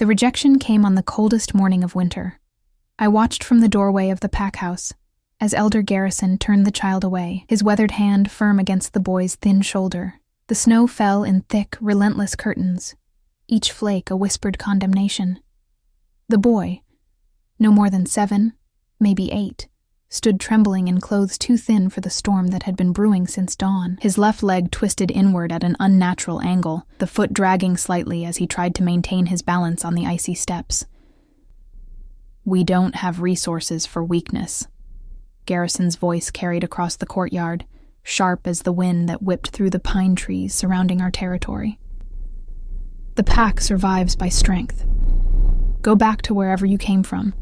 The rejection came on the coldest morning of winter. I watched from the doorway of the pack house as Elder Garrison turned the child away, his weathered hand firm against the boy's thin shoulder. The snow fell in thick, relentless curtains, each flake a whispered condemnation. The boy, no more than 7, maybe 8, stood trembling in clothes too thin for the storm that had been brewing since dawn, his left leg twisted inward at an unnatural angle, the foot dragging slightly as he tried to maintain his balance on the icy steps. "We don't have resources for weakness," Garrison's voice carried across the courtyard, sharp as the wind that whipped through the pine trees surrounding our territory. "The pack survives by strength. Go back to wherever you came from."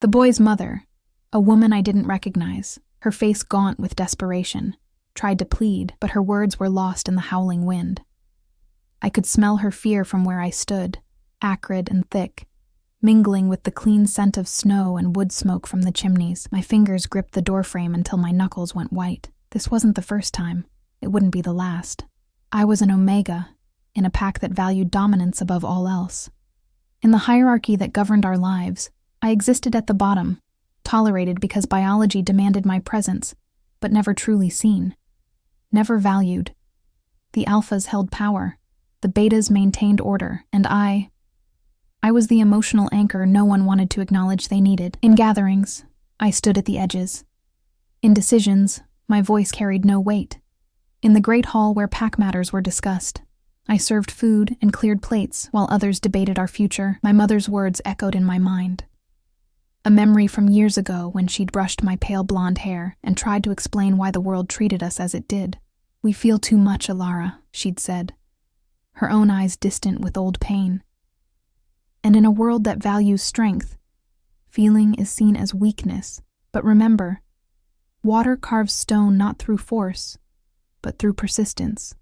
The boy's mother, a woman I didn't recognize, her face gaunt with desperation, tried to plead, but her words were lost in the howling wind. I could smell her fear from where I stood, acrid and thick, mingling with the clean scent of snow and wood smoke from the chimneys. My fingers gripped the doorframe until my knuckles went white. This wasn't the first time. It wouldn't be the last. I was an Omega, in a pack that valued dominance above all else. In the hierarchy that governed our lives, I existed at the bottom, tolerated because biology demanded my presence, but never truly seen. Never valued. The alphas held power, the betas maintained order, and I was the emotional anchor no one wanted to acknowledge they needed. In gatherings, I stood at the edges. In decisions, my voice carried no weight. In the great hall where pack matters were discussed, I served food and cleared plates while others debated our future. My mother's words echoed in my mind. A memory from years ago when she'd brushed my pale blonde hair and tried to explain why the world treated us as it did. "We feel too much, Alara," she'd said, her own eyes distant with old pain. And in a world that values strength, feeling is seen as weakness. But remember, water carves stone not through force, but through persistence.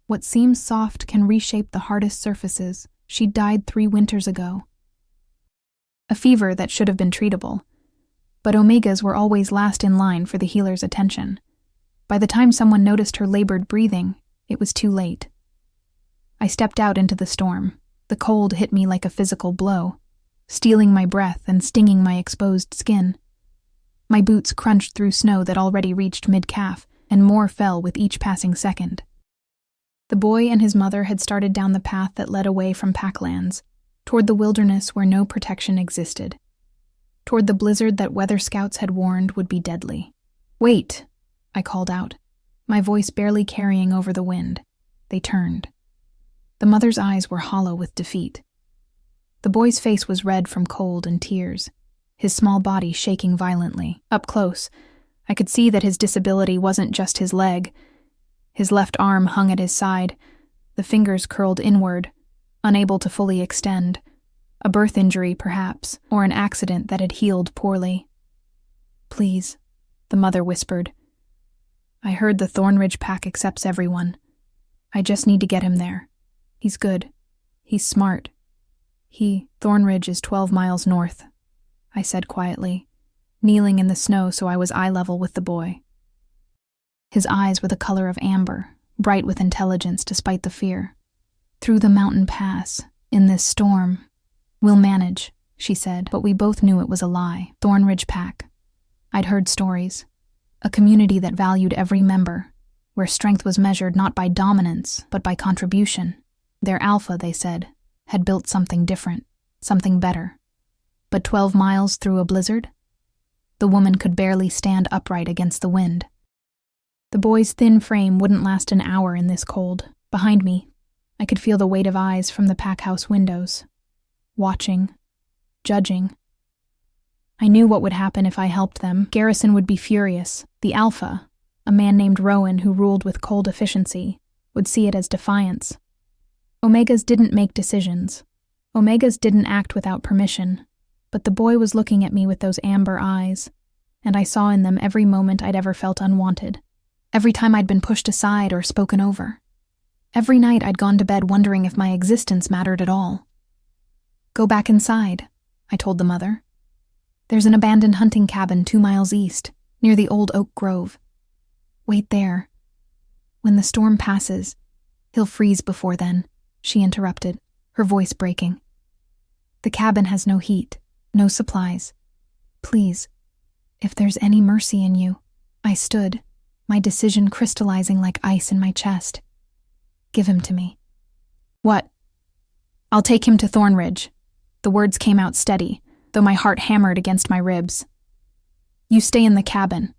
What seems soft can reshape the hardest surfaces. She died 3 winters ago. A fever that should have been treatable. But Omegas were always last in line for the healer's attention. By the time someone noticed her labored breathing, it was too late. I stepped out into the storm. The cold hit me like a physical blow, stealing my breath and stinging my exposed skin. My boots crunched through snow that already reached mid-calf, and more fell with each passing second. The boy and his mother had started down the path that led away from packlands, toward the wilderness where no protection existed, toward the blizzard that weather scouts had warned would be deadly. "Wait," I called out, my voice barely carrying over the wind. They turned. The mother's eyes were hollow with defeat. The boy's face was red from cold and tears, his small body shaking violently. Up close, I could see that his disability wasn't just his leg. His left arm hung at his side, the fingers curled inward, unable to fully extend. A birth injury, perhaps, or an accident that had healed poorly. "Please," the mother whispered. "I heard the Thornridge pack accepts everyone. I just need to get him there. He's good. He's smart. Thornridge is 12 miles north," I said quietly, kneeling in the snow so I was eye level with the boy. His eyes were the color of amber, bright with intelligence despite the fear. "Through the mountain pass, in this storm. We'll manage," she said, but we both knew it was a lie. Thornridge pack. I'd heard stories. A community that valued every member, where strength was measured not by dominance, but by contribution. Their alpha, they said, had built something different, something better. But 12 miles through a blizzard? The woman could barely stand upright against the wind. The boy's thin frame wouldn't last an hour in this cold. Behind me, I could feel the weight of eyes from the pack house windows. Watching. Judging. I knew what would happen if I helped them. Garrison would be furious. The alpha, a man named Rowan who ruled with cold efficiency, would see it as defiance. Omegas didn't make decisions. Omegas didn't act without permission. But the boy was looking at me with those amber eyes, and I saw in them every moment I'd ever felt unwanted. Every time I'd been pushed aside or spoken over. Every night I'd gone to bed wondering if my existence mattered at all. "Go back inside," I told the mother. "There's an abandoned hunting cabin 2 miles east, near the old oak grove. Wait there. When the storm passes, he'll freeze before then," she interrupted, her voice breaking. The cabin has no heat, no supplies. Please, if there's any mercy in you. I stood, my decision crystallizing like ice in my chest. Give him to me. What? I'll take him to Thornridge. The words came out steady, though my heart hammered against my ribs. You stay in the cabin.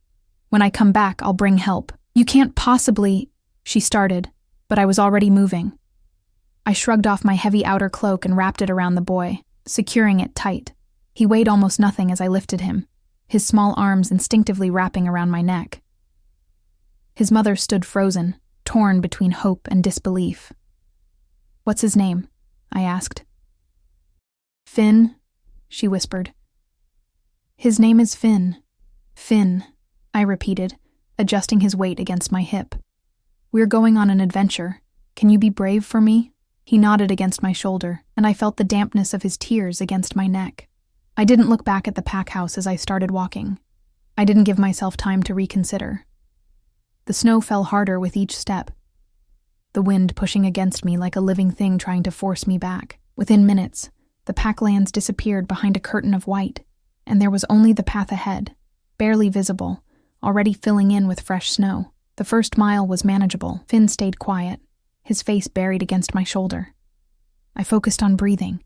When I come back, I'll bring help. You can't possibly, she started, but I was already moving. I shrugged off my heavy outer cloak and wrapped it around the boy, securing it tight. He weighed almost nothing as I lifted him, his small arms instinctively wrapping around my neck. His mother stood frozen, torn between hope and disbelief. What's his name? I asked. Finn, she whispered. His name is Finn. Finn, I repeated, adjusting his weight against my hip. We're going on an adventure. Can you be brave for me? He nodded against my shoulder, and I felt the dampness of his tears against my neck. I didn't look back at the pack house as I started walking. I didn't give myself time to reconsider. The snow fell harder with each step, the wind pushing against me like a living thing trying to force me back. Within minutes, the packlands disappeared behind a curtain of white, and there was only the path ahead, barely visible, already filling in with fresh snow. The first mile was manageable. Finn stayed quiet, his face buried against my shoulder. I focused on breathing,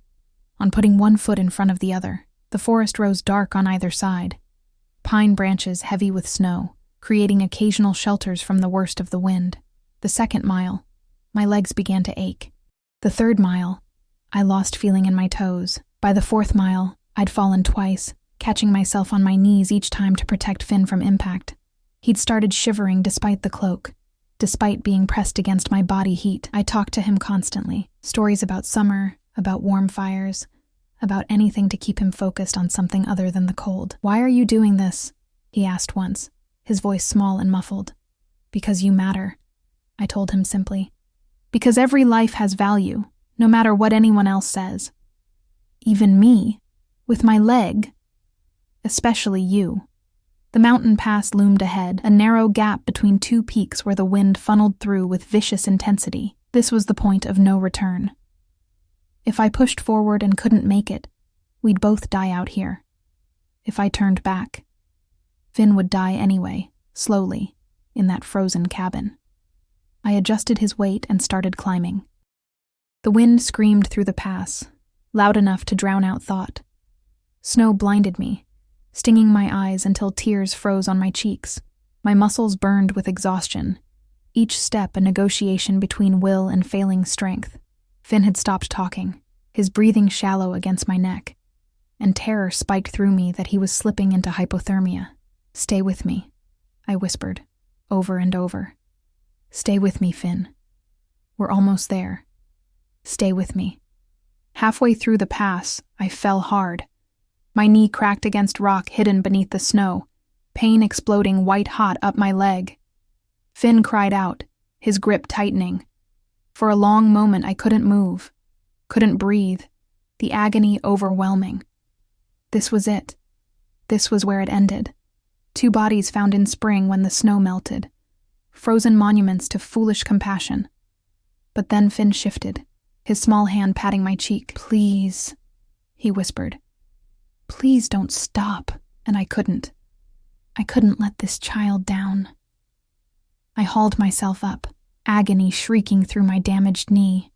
on putting one foot in front of the other. The forest rose dark on either side, pine branches heavy with snow, creating occasional shelters from the worst of the wind. The second mile, my legs began to ache. The third mile, I lost feeling in my toes. By the fourth mile, I'd fallen twice, catching myself on my knees each time to protect Finn from impact. He'd started shivering despite the cloak. Despite being pressed against my body heat, I talked to him constantly. Stories about summer, about warm fires, about anything to keep him focused on something other than the cold. Why are you doing this? He asked once, his voice small and muffled. Because you matter, I told him simply. Because every life has value, no matter what anyone else says. Even me, with my leg. Especially you. The mountain pass loomed ahead, a narrow gap between two peaks where the wind funneled through with vicious intensity. This was the point of no return. If I pushed forward and couldn't make it, we'd both die out here. If I turned back, Finn would die anyway, slowly, in that frozen cabin. I adjusted his weight and started climbing. The wind screamed through the pass, loud enough to drown out thought. Snow blinded me, stinging my eyes until tears froze on my cheeks. My muscles burned with exhaustion, each step a negotiation between will and failing strength. Finn had stopped talking, his breathing shallow against my neck, and terror spiked through me that he was slipping into hypothermia. Stay with me, I whispered, over and over. Stay with me, Finn. We're almost there. Stay with me. Halfway through the pass, I fell hard. My knee cracked against rock hidden beneath the snow, pain exploding white-hot up my leg. Finn cried out, his grip tightening. For a long moment I couldn't move, couldn't breathe, the agony overwhelming. This was it. This was where it ended. Two bodies found in spring when the snow melted. Frozen monuments to foolish compassion. But then Finn shifted, his small hand patting my cheek. Please, he whispered. Please don't stop. And I couldn't. I couldn't let this child down. I hauled myself up, agony shrieking through my damaged knee.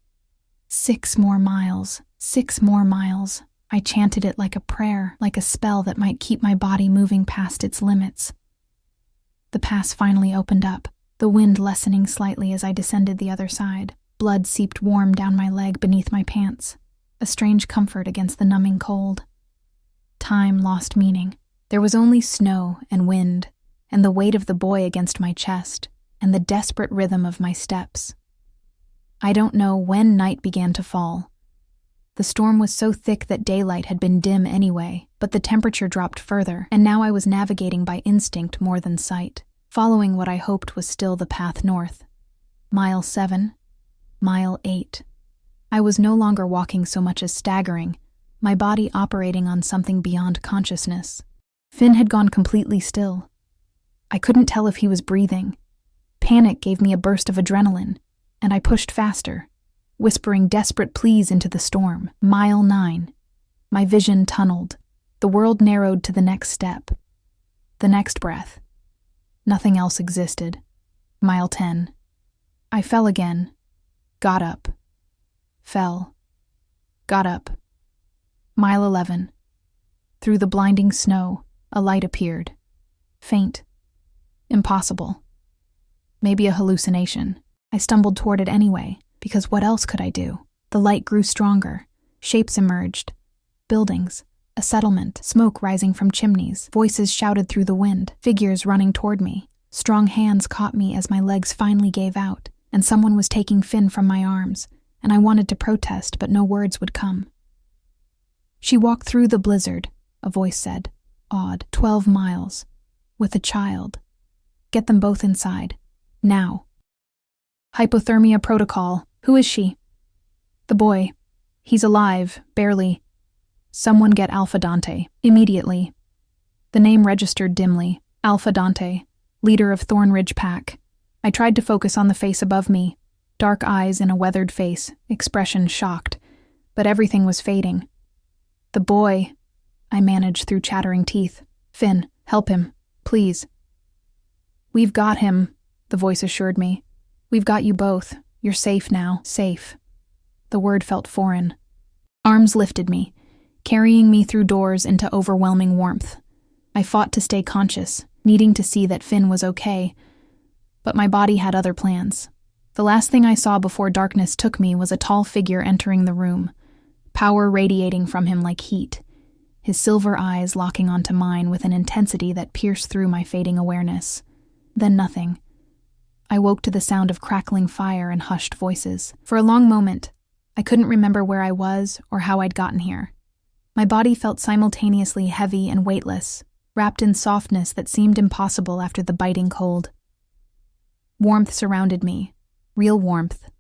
6 more miles, 6 more miles. I chanted it like a prayer, like a spell that might keep my body moving past its limits. The pass finally opened up, the wind lessening slightly as I descended the other side. Blood seeped warm down my leg beneath my pants, a strange comfort against the numbing cold. Time lost meaning. There was only snow and wind, and the weight of the boy against my chest, and the desperate rhythm of my steps. I don't know when night began to fall. The storm was so thick that daylight had been dim anyway, but the temperature dropped further, and now I was navigating by instinct more than sight, following what I hoped was still the path north. Mile 7, Mile 8. I was no longer walking so much as staggering, my body operating on something beyond consciousness. Finn had gone completely still. I couldn't tell if he was breathing. Panic gave me a burst of adrenaline, and I pushed faster, whispering desperate pleas into the storm. Mile 9. My vision tunneled. The world narrowed to the next step. The next breath. Nothing else existed. Mile 10. I fell again. Got up. Fell. Got up. Mile 11. Through the blinding snow, a light appeared. Faint. Impossible. Maybe a hallucination. I stumbled toward it anyway, because what else could I do? The light grew stronger. Shapes emerged. Buildings. A settlement. Smoke rising from chimneys. Voices shouted through the wind. Figures running toward me. Strong hands caught me as my legs finally gave out, and someone was taking Finn from my arms, and I wanted to protest, but no words would come. She walked through the blizzard, a voice said, awed. 12 miles. With a child. Get them both inside. Now. Hypothermia protocol. Who is she? The boy. He's alive, barely. Someone get Alpha Dante. Immediately. The name registered dimly. Alpha Dante. Leader of Thornridge Pack. I tried to focus on the face above me. Dark eyes in a weathered face, expression shocked. But everything was fading. The boy, I managed through chattering teeth. Finn, help him, please. We've got him, the voice assured me. We've got you both. You're safe now, safe. The word felt foreign. Arms lifted me, carrying me through doors into overwhelming warmth. I fought to stay conscious, needing to see that Finn was okay, but my body had other plans. The last thing I saw before darkness took me was a tall figure entering the room, power radiating from him like heat, his silver eyes locking onto mine with an intensity that pierced through my fading awareness. Then nothing. I woke to the sound of crackling fire and hushed voices. For a long moment, I couldn't remember where I was or how I'd gotten here. My body felt simultaneously heavy and weightless, wrapped in softness that seemed impossible after the biting cold. Warmth surrounded me, real warmth,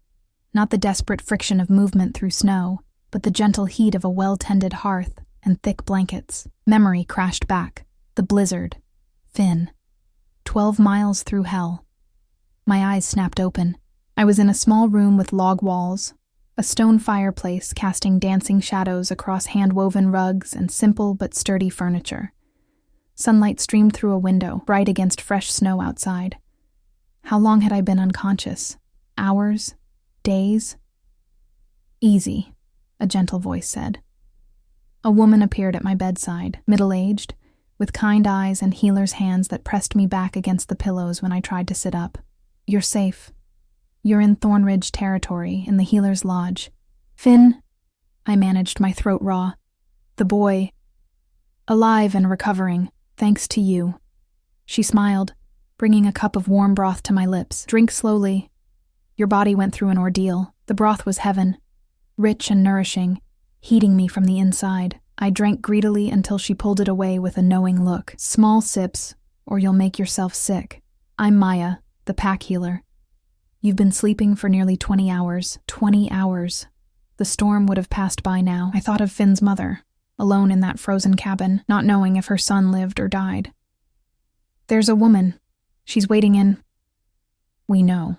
not the desperate friction of movement through snow, but the gentle heat of a well-tended hearth and thick blankets. Memory crashed back. The blizzard. Finn. 12 miles through hell. My eyes snapped open. I was in a small room with log walls, a stone fireplace casting dancing shadows across hand-woven rugs and simple but sturdy furniture. Sunlight streamed through a window, bright against fresh snow outside. How long had I been unconscious? Hours? Days? Easy, a gentle voice said. A woman appeared at my bedside, middle-aged, with kind eyes and healer's hands that pressed me back against the pillows when I tried to sit up. You're safe. You're in Thornridge territory, in the healer's lodge. Finn, I managed, my throat raw. The boy, alive and recovering, thanks to you. She smiled, bringing a cup of warm broth to my lips. Drink slowly. Your body went through an ordeal. The broth was heaven, rich and nourishing, heating me from the inside. I drank greedily until she pulled it away with a knowing look. Small sips, or you'll make yourself sick. I'm Maya, the pack healer. You've been sleeping for nearly 20 hours. 20 hours. The storm would have passed by now. I thought of Finn's mother, alone in that frozen cabin, not knowing if her son lived or died. There's a woman. She's waiting in... We know.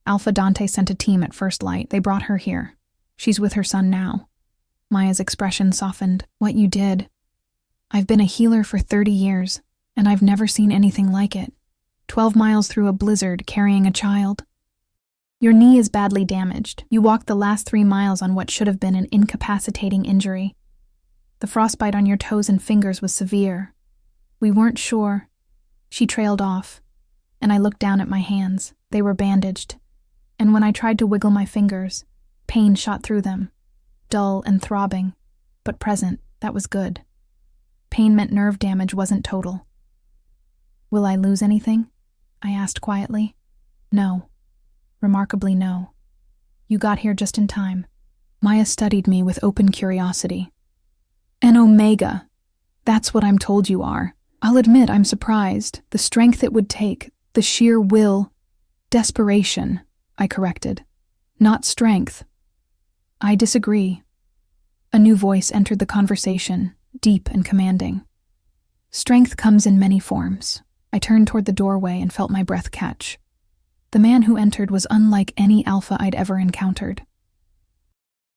Alpha Dante sent a team at first light. They brought her here. She's with her son now. Maya's expression softened. What you did. I've been a healer for 30 years, and I've never seen anything like it. 12 miles through a blizzard, carrying a child. Your knee is badly damaged. You walked the last 3 miles on what should have been an incapacitating injury. The frostbite on your toes and fingers was severe. We weren't sure. She trailed off, and I looked down at my hands. They were bandaged, and when I tried to wiggle my fingers, pain shot through them. Dull and throbbing, but present. That was good. Pain meant nerve damage wasn't total. Will I lose anything? I asked quietly. No. Remarkably no. You got here just in time. Maya studied me with open curiosity. An omega. That's what I'm told you are. I'll admit I'm surprised. The strength it would take, the sheer will. Desperation, I corrected. Not strength. I disagree. A new voice entered the conversation, deep and commanding. Strength comes in many forms. I turned toward the doorway and felt my breath catch. The man who entered was unlike any alpha I'd ever encountered.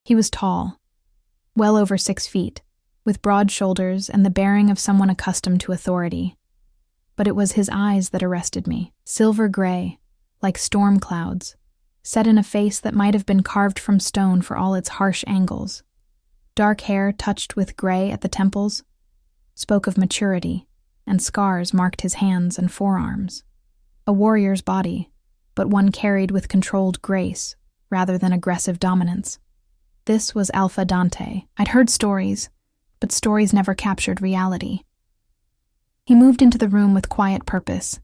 He was tall, well over 6 feet, with broad shoulders and the bearing of someone accustomed to authority. But it was his eyes that arrested me, silver gray, like storm clouds, set in a face that might have been carved from stone for all its harsh angles. Dark hair touched with gray at the temples spoke of maturity, and scars marked his hands and forearms. A warrior's body, but one carried with controlled grace rather than aggressive dominance. This was Alpha Dante. I'd heard stories, but stories never captured reality. He moved into the room with quiet purpose,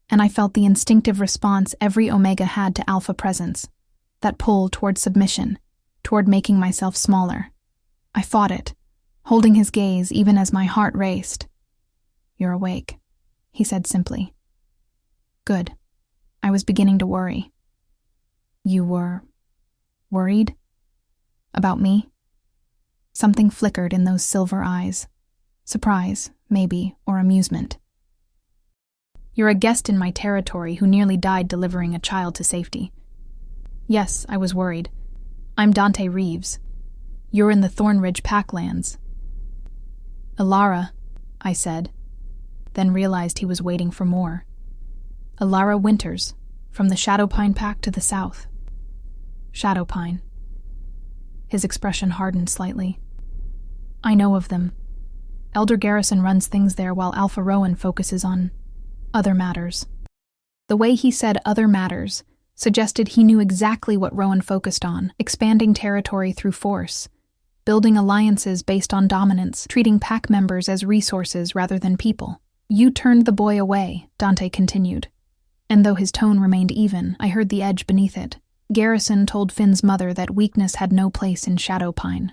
and I felt the instinctive response every Omega had to Alpha presence, that pull toward submission, toward making myself smaller. I fought it, holding his gaze even as my heart raced. "You're awake," he said simply. "Good." I was beginning to worry. "You were worried? About me?" Something flickered in those silver eyes. Surprise, maybe, or amusement. "You're a guest in my territory who nearly died delivering a child to safety." "Yes, I was worried. I'm Dante Reeves. You're in the Thornridge Packlands." "Alara," I said, then realized he was waiting for more. "Alara Winters, from the Shadowpine Pack to the south." Shadowpine. His expression hardened slightly. "I know of them. Elder Garrison runs things there while Alpha Rowan focuses on other matters." The way he said other matters suggested he knew exactly what Rowan focused on, expanding territory through force, building alliances based on dominance, treating pack members as resources rather than people. "You turned the boy away," Dante continued. And though his tone remained even, I heard the edge beneath it. Garrison told Finn's mother that weakness had no place in Shadowpine.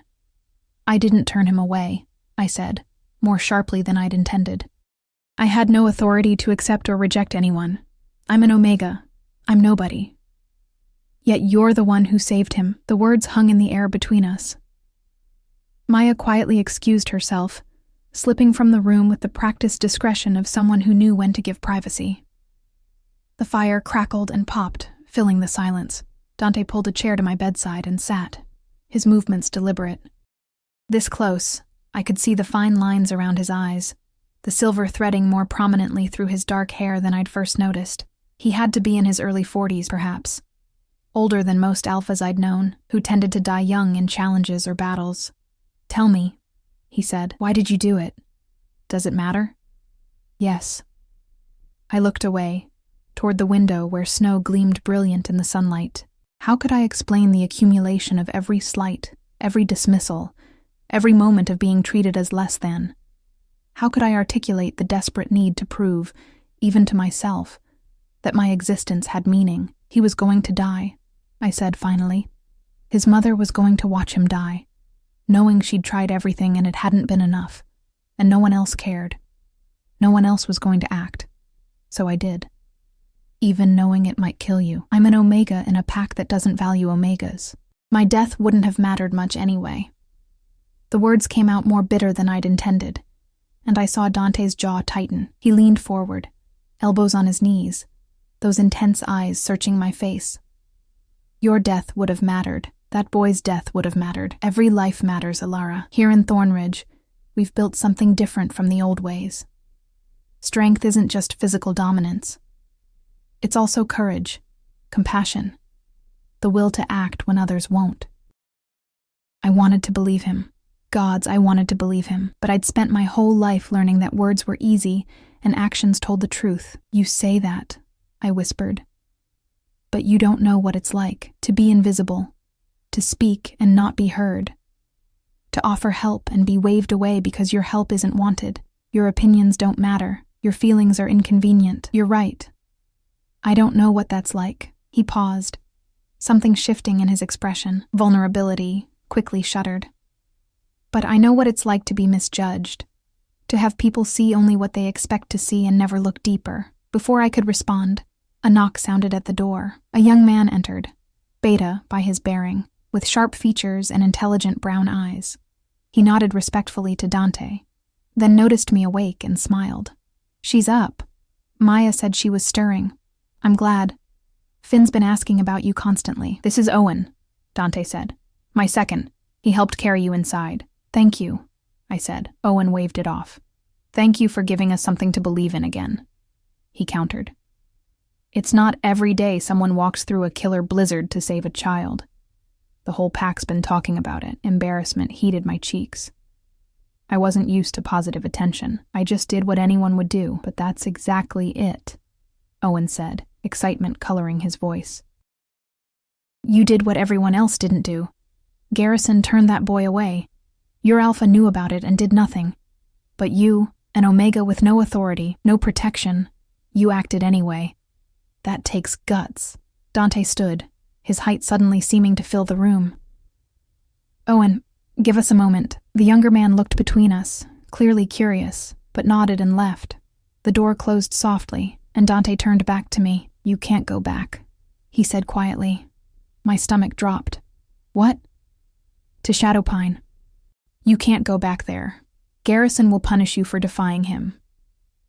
"I didn't turn him away," I said, more sharply than I'd intended. "I had no authority to accept or reject anyone. I'm an Omega. I'm nobody. Yet you're the one who saved him." The words hung in the air between us. Maya quietly excused herself, slipping from the room with the practiced discretion of someone who knew when to give privacy. The fire crackled and popped, filling the silence. Dante pulled a chair to my bedside and sat, his movements deliberate. This close, I could see the fine lines around his eyes, the silver threading more prominently through his dark hair than I'd first noticed. He had to be in his early 40s, perhaps. Older than most alphas I'd known, who tended to die young in challenges or battles. "Tell me," he said, "why did you do it? Does it matter?" "Yes." I looked away, toward the window where snow gleamed brilliant in the sunlight. How could I explain the accumulation of every slight, every dismissal, every moment of being treated as less than? How could I articulate the desperate need to prove, even to myself, that my existence had meaning? "He was going to die," I said finally. His mother was going to watch him die, knowing she'd tried everything and it hadn't been enough, and no one else cared. No one else was going to act. So I did. Even knowing it might kill you. I'm an Omega in a pack that doesn't value Omegas. My death wouldn't have mattered much anyway. The words came out more bitter than I'd intended, and I saw Dante's jaw tighten. He leaned forward, elbows on his knees, those intense eyes searching my face. "Your death would have mattered. That boy's death would have mattered. Every life matters, Alara. Here in Thornridge, we've built something different from the old ways. Strength isn't just physical dominance. It's also courage, compassion, the will to act when others won't." I wanted to believe him. Gods, I wanted to believe him, but I'd spent my whole life learning that words were easy and actions told the truth. "You say that," I whispered. "But you don't know what it's like to be invisible, to speak and not be heard, to offer help and be waved away because your help isn't wanted. Your opinions don't matter. Your feelings are inconvenient. You're right. I don't know what that's like." He paused, something shifting in his expression, vulnerability, quickly shuddered. "But I know what it's like to be misjudged, to have people see only what they expect to see and never look deeper." Before I could respond, a knock sounded at the door. A young man entered, Beta by his bearing, with sharp features and intelligent brown eyes. He nodded respectfully to Dante, then noticed me awake and smiled. "She's up. Maya said she was stirring. I'm glad. Finn's been asking about you constantly." "This is Owen," Dante said. "My second. He helped carry you inside." "Thank you," I said. Owen waved it off. Thank you for giving us something to believe in again, he countered. It's not every day someone walks through a killer blizzard to save a child. The whole pack's been talking about it. Embarrassment heated my cheeks. I wasn't used to positive attention. I just did what anyone would do, but that's exactly it, Owen said, excitement coloring his voice. You did what everyone else didn't do. Garrison turned that boy away. Your alpha knew about it and did nothing. But you, an Omega with no authority, no protection, you acted anyway. That takes guts. Dante stood, his height suddenly seeming to fill the room. Owen, give us a moment. The younger man looked between us, clearly curious, but nodded and left. The door closed softly, and Dante turned back to me. You can't go back, he said quietly. My stomach dropped. What? To Shadowpine. You can't go back there. Garrison will punish you for defying him.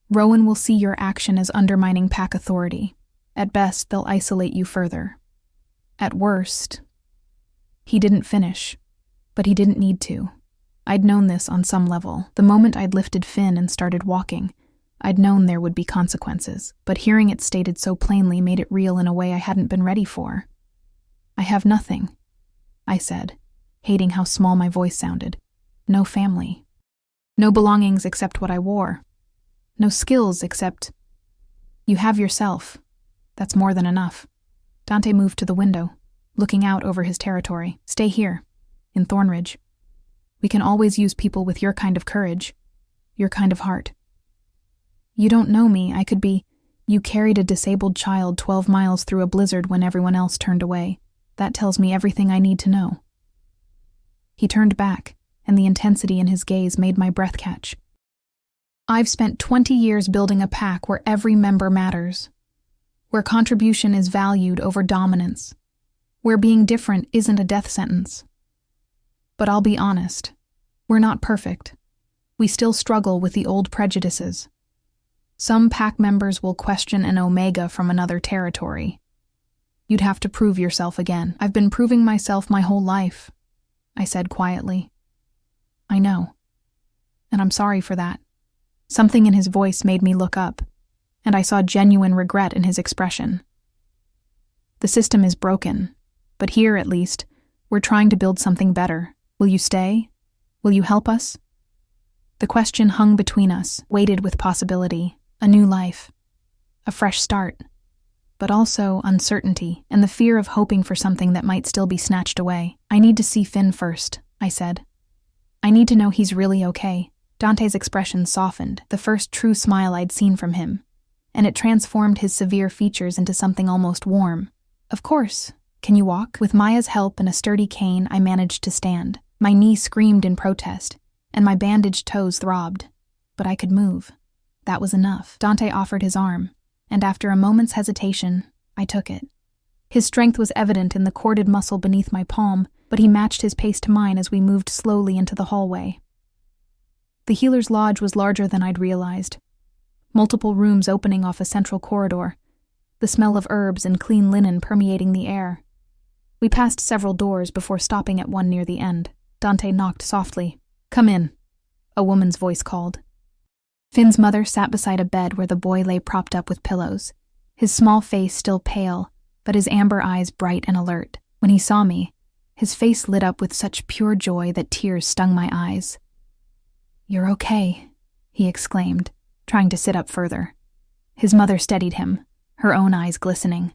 Rowan will see your action as undermining pack authority. At best, they'll isolate you further. At worst... He didn't finish, but he didn't need to. I'd known this on some level. The moment I'd lifted Finn and started walking, I'd known there would be consequences, but hearing it stated so plainly made it real in a way I hadn't been ready for. I have nothing, I said, hating how small my voice sounded. No family. No belongings except what I wore. No skills except... You have yourself. That's more than enough. Dante moved to the window, looking out over his territory. Stay here, in Thornridge. We can always use people with your kind of courage, your kind of heart. You don't know me. I could be... You carried a disabled child 12 miles through a blizzard when everyone else turned away. That tells me everything I need to know. He turned back, and the intensity in his gaze made my breath catch. I've spent 20 years building a pack where every member matters, where contribution is valued over dominance, where being different isn't a death sentence. But I'll be honest, we're not perfect. We still struggle with the old prejudices. Some pack members will question an Omega from another territory. You'd have to prove yourself again. I've been proving myself my whole life, I said quietly. I know, and I'm sorry for that. Something in his voice made me look up, and I saw genuine regret in his expression. The system is broken, but here, at least, we're trying to build something better. Will you stay? Will you help us? The question hung between us, weighted with possibility, a new life, a fresh start, but also uncertainty and the fear of hoping for something that might still be snatched away. I need to see Finn first, I said. I need to know he's really okay. Dante's expression softened, the first true smile I'd seen from him, and it transformed his severe features into something almost warm. Of course. Can you walk? With Maya's help and a sturdy cane, I managed to stand. My knee screamed in protest, and my bandaged toes throbbed. But I could move. That was enough. Dante offered his arm, and after a moment's hesitation, I took it. His strength was evident in the corded muscle beneath my palm, but he matched his pace to mine as we moved slowly into the hallway. The healer's lodge was larger than I'd realized. Multiple rooms opening off a central corridor, the smell of herbs and clean linen permeating the air. We passed several doors before stopping at one near the end. Dante knocked softly. Come in, a woman's voice called. Finn's mother sat beside a bed where the boy lay propped up with pillows, his small face still pale, but his amber eyes bright and alert. When he saw me, his face lit up with such pure joy that tears stung my eyes. You're okay, he exclaimed, trying to sit up further. His mother steadied him, her own eyes glistening.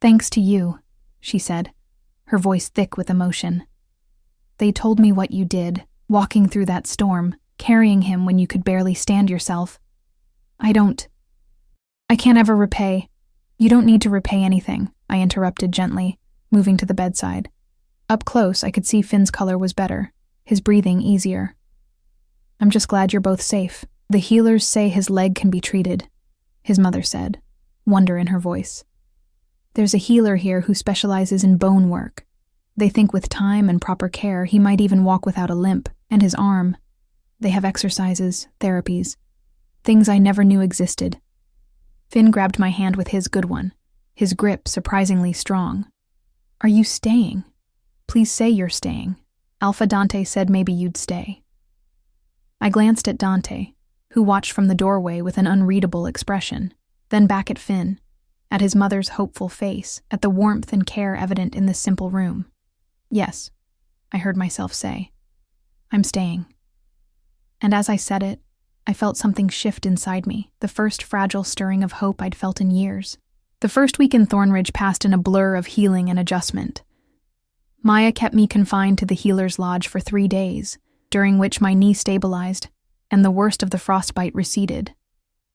Thanks to you, she said, her voice thick with emotion. They told me what you did, walking through that storm, carrying him when you could barely stand yourself. I can't ever repay. You don't need to repay anything, I interrupted gently, moving to the bedside. Up close, I could see Finn's color was better, his breathing easier. I'm just glad you're both safe. The healers say his leg can be treated, his mother said, wonder in her voice. There's a healer here who specializes in bone work. They think with time and proper care he might even walk without a limp, and his arm. They have exercises, therapies, things I never knew existed. Finn grabbed my hand with his good one, his grip surprisingly strong. Are you staying? Please say you're staying. Alpha Dante said maybe you'd stay. I glanced at Dante, who watched from the doorway with an unreadable expression, then back at Finn, at his mother's hopeful face, at the warmth and care evident in this simple room. "Yes," I heard myself say. "I'm staying." And as I said it, I felt something shift inside me, the first fragile stirring of hope I'd felt in years. The first week in Thornridge passed in a blur of healing and adjustment. Maya kept me confined to the healer's lodge for 3 days, during which my knee stabilized and the worst of the frostbite receded.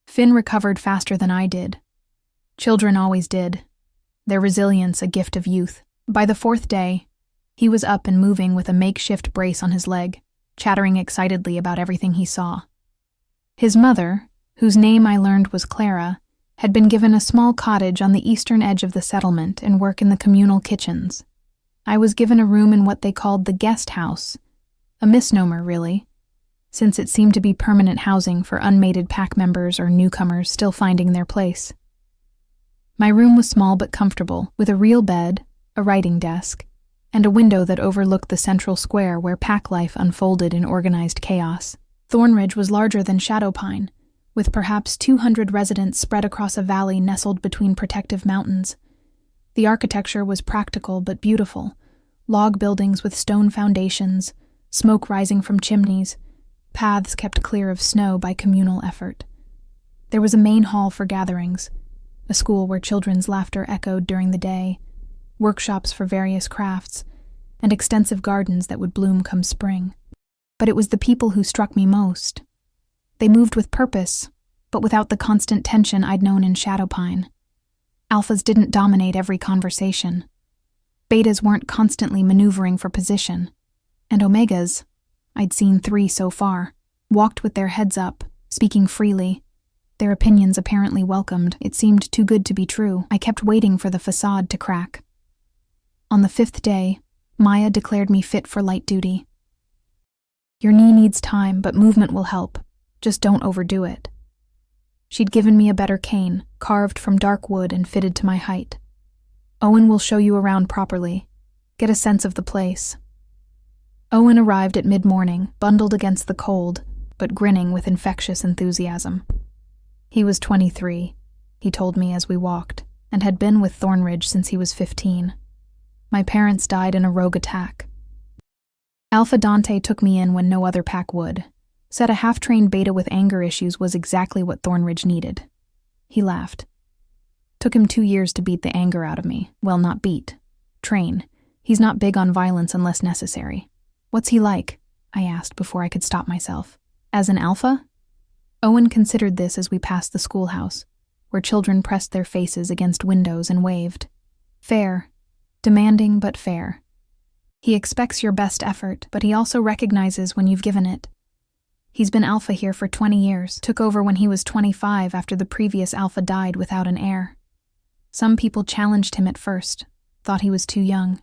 Finn recovered faster than I did. Children always did. Their resilience a gift of youth. By the 4th day, he was up and moving with a makeshift brace on his leg, chattering excitedly about everything he saw. His mother, whose name I learned was Clara, had been given a small cottage on the eastern edge of the settlement and work in the communal kitchens. I was given a room in what they called the guest house, a misnomer, really, since it seemed to be permanent housing for unmated pack members or newcomers still finding their place. My room was small but comfortable, with a real bed, a writing desk, and a window that overlooked the central square where pack life unfolded in organized chaos. Thornridge was larger than Shadowpine, with perhaps 200 residents spread across a valley nestled between protective mountains. The architecture was practical but beautiful, log buildings with stone foundations, smoke rising from chimneys, paths kept clear of snow by communal effort. There was a main hall for gatherings, a school where children's laughter echoed during the day, workshops for various crafts, and extensive gardens that would bloom come spring. But it was the people who struck me most. They moved with purpose, but without the constant tension I'd known in Shadowpine. Alphas didn't dominate every conversation. Betas weren't constantly maneuvering for position. And Omegas, I'd seen 3 so far, walked with their heads up, speaking freely, their opinions apparently welcomed. It seemed too good to be true. I kept waiting for the facade to crack. On the 5th day, Maya declared me fit for light duty. "Your knee needs time, but movement will help. Just don't overdo it." She'd given me a better cane, carved from dark wood and fitted to my height. "Owen will show you around properly. Get a sense of the place." Owen arrived at mid-morning, bundled against the cold, but grinning with infectious enthusiasm. He was 23, he told me as we walked, and had been with Thornridge since he was 15. My parents died in a rogue attack. Alpha Dante took me in when no other pack would. Said a half-trained beta with anger issues was exactly what Thornridge needed. He laughed. Took him 2 years to beat the anger out of me. Well, not beat. Train. He's not big on violence unless necessary. "What's he like?" I asked before I could stop myself. "As an alpha?" Owen considered this as we passed the schoolhouse, where children pressed their faces against windows and waved. "Fair. Demanding but fair. He expects your best effort, but he also recognizes when you've given it. He's been alpha here for 20 years, took over when he was 25 after the previous alpha died without an heir. Some people challenged him at first, thought he was too young,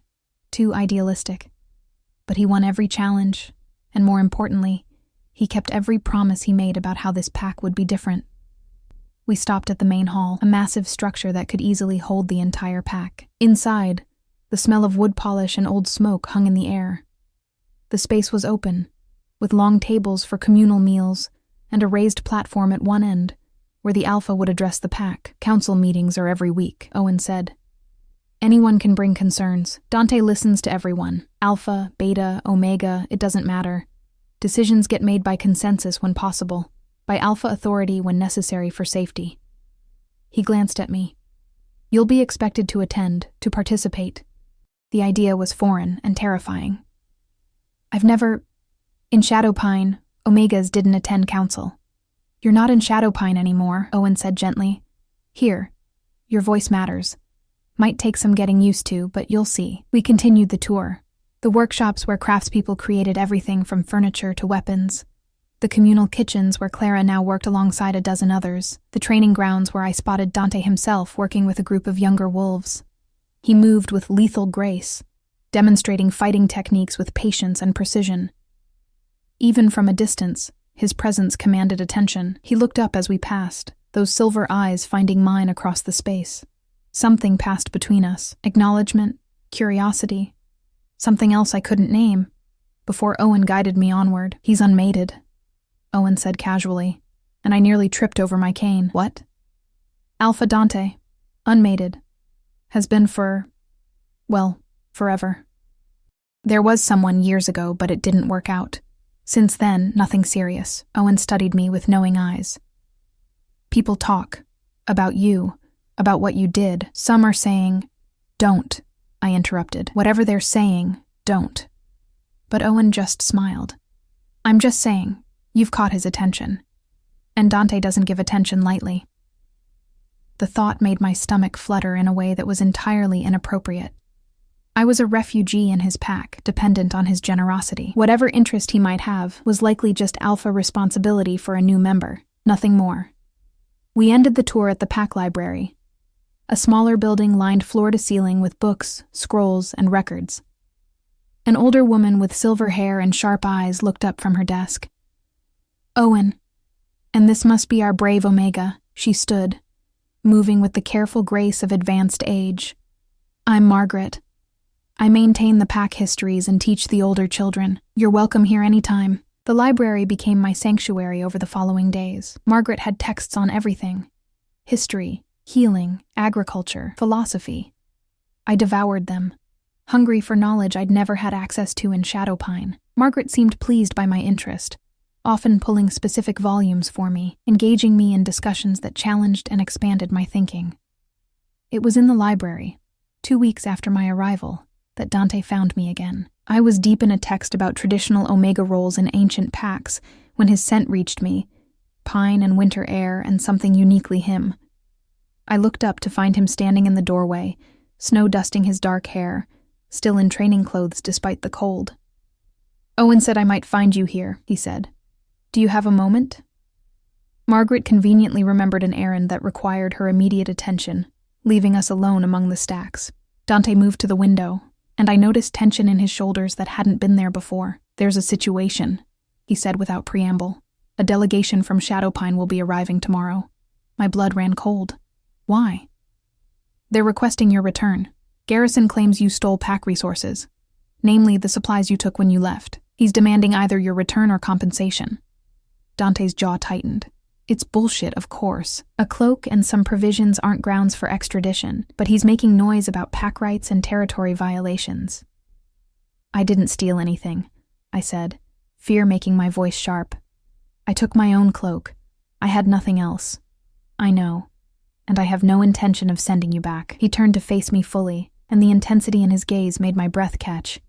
too idealistic. But he won every challenge, and more importantly, he kept every promise he made about how this pack would be different. We stopped at the main hall, a massive structure that could easily hold the entire pack. Inside, the smell of wood polish and old smoke hung in the air. The space was open, with long tables for communal meals and a raised platform at one end, where the alpha would address the pack. "Council meetings are every week," Owen said. "Anyone can bring concerns. Dante listens to everyone. Alpha, beta, omega, it doesn't matter. Decisions get made by consensus when possible, by alpha authority when necessary for safety." He glanced at me. "You'll be expected to attend, to participate." The idea was foreign and terrifying. "I've never... In Shadowpine, Omegas didn't attend council." "You're not in Shadowpine anymore," Owen said gently. "Here, your voice matters. Might take some getting used to, but you'll see." We continued the tour. The workshops where craftspeople created everything from furniture to weapons. The communal kitchens where Clara now worked alongside a dozen others. The training grounds where I spotted Dante himself working with a group of younger wolves. He moved with lethal grace, demonstrating fighting techniques with patience and precision. Even from a distance, his presence commanded attention. He looked up as we passed, those silver eyes finding mine across the space. Something passed between us, acknowledgement, curiosity, something else I couldn't name, before Owen guided me onward. "He's unmated." Owen said casually, and I nearly tripped over my cane. What? Alpha Dante, unmated, has been forever. There was someone years ago, but it didn't work out. Since then, nothing serious. Owen studied me with knowing eyes. People talk. About you. About what you did. Some are saying, don't, I interrupted. Whatever they're saying, don't. But Owen just smiled. I'm just saying, you've caught his attention. And Dante doesn't give attention lightly. The thought made my stomach flutter in a way that was entirely inappropriate. I was a refugee in his pack, dependent on his generosity. Whatever interest he might have was likely just alpha responsibility for a new member, nothing more. We ended the tour at the pack library, a smaller building lined floor to ceiling with books, scrolls, and records. An older woman with silver hair and sharp eyes looked up from her desk. Owen, and this must be our brave Omega, she stood, moving with the careful grace of advanced age. I'm Margaret. I maintain the pack histories and teach the older children. You're welcome here anytime. The library became my sanctuary over the following days. Margaret had texts on everything. History, healing, agriculture, philosophy. I devoured them, hungry for knowledge I'd never had access to in Shadowpine. Margaret seemed pleased by my interest, often pulling specific volumes for me, engaging me in discussions that challenged and expanded my thinking. It was in the library, 2 weeks after my arrival, that Dante found me again. I was deep in a text about traditional Omega roles in ancient packs when his scent reached me, pine and winter air and something uniquely him. I looked up to find him standing in the doorway, snow dusting his dark hair, still in training clothes despite the cold. Owen said I might find you here, he said. Do you have a moment? Margaret conveniently remembered an errand that required her immediate attention, leaving us alone among the stacks. Dante moved to the window, and I noticed tension in his shoulders that hadn't been there before. There's a situation, he said without preamble. A delegation from Shadowpine will be arriving tomorrow. My blood ran cold. Why? They're requesting your return. Garrison claims you stole pack resources, namely the supplies you took when you left. He's demanding either your return or compensation. Dante's jaw tightened. It's bullshit, of course. A cloak and some provisions aren't grounds for extradition, but he's making noise about pack rights and territory violations. I didn't steal anything, I said, fear making my voice sharp. I took my own cloak. I had nothing else. I know, and I have no intention of sending you back. He turned to face me fully, and the intensity in his gaze made my breath catch.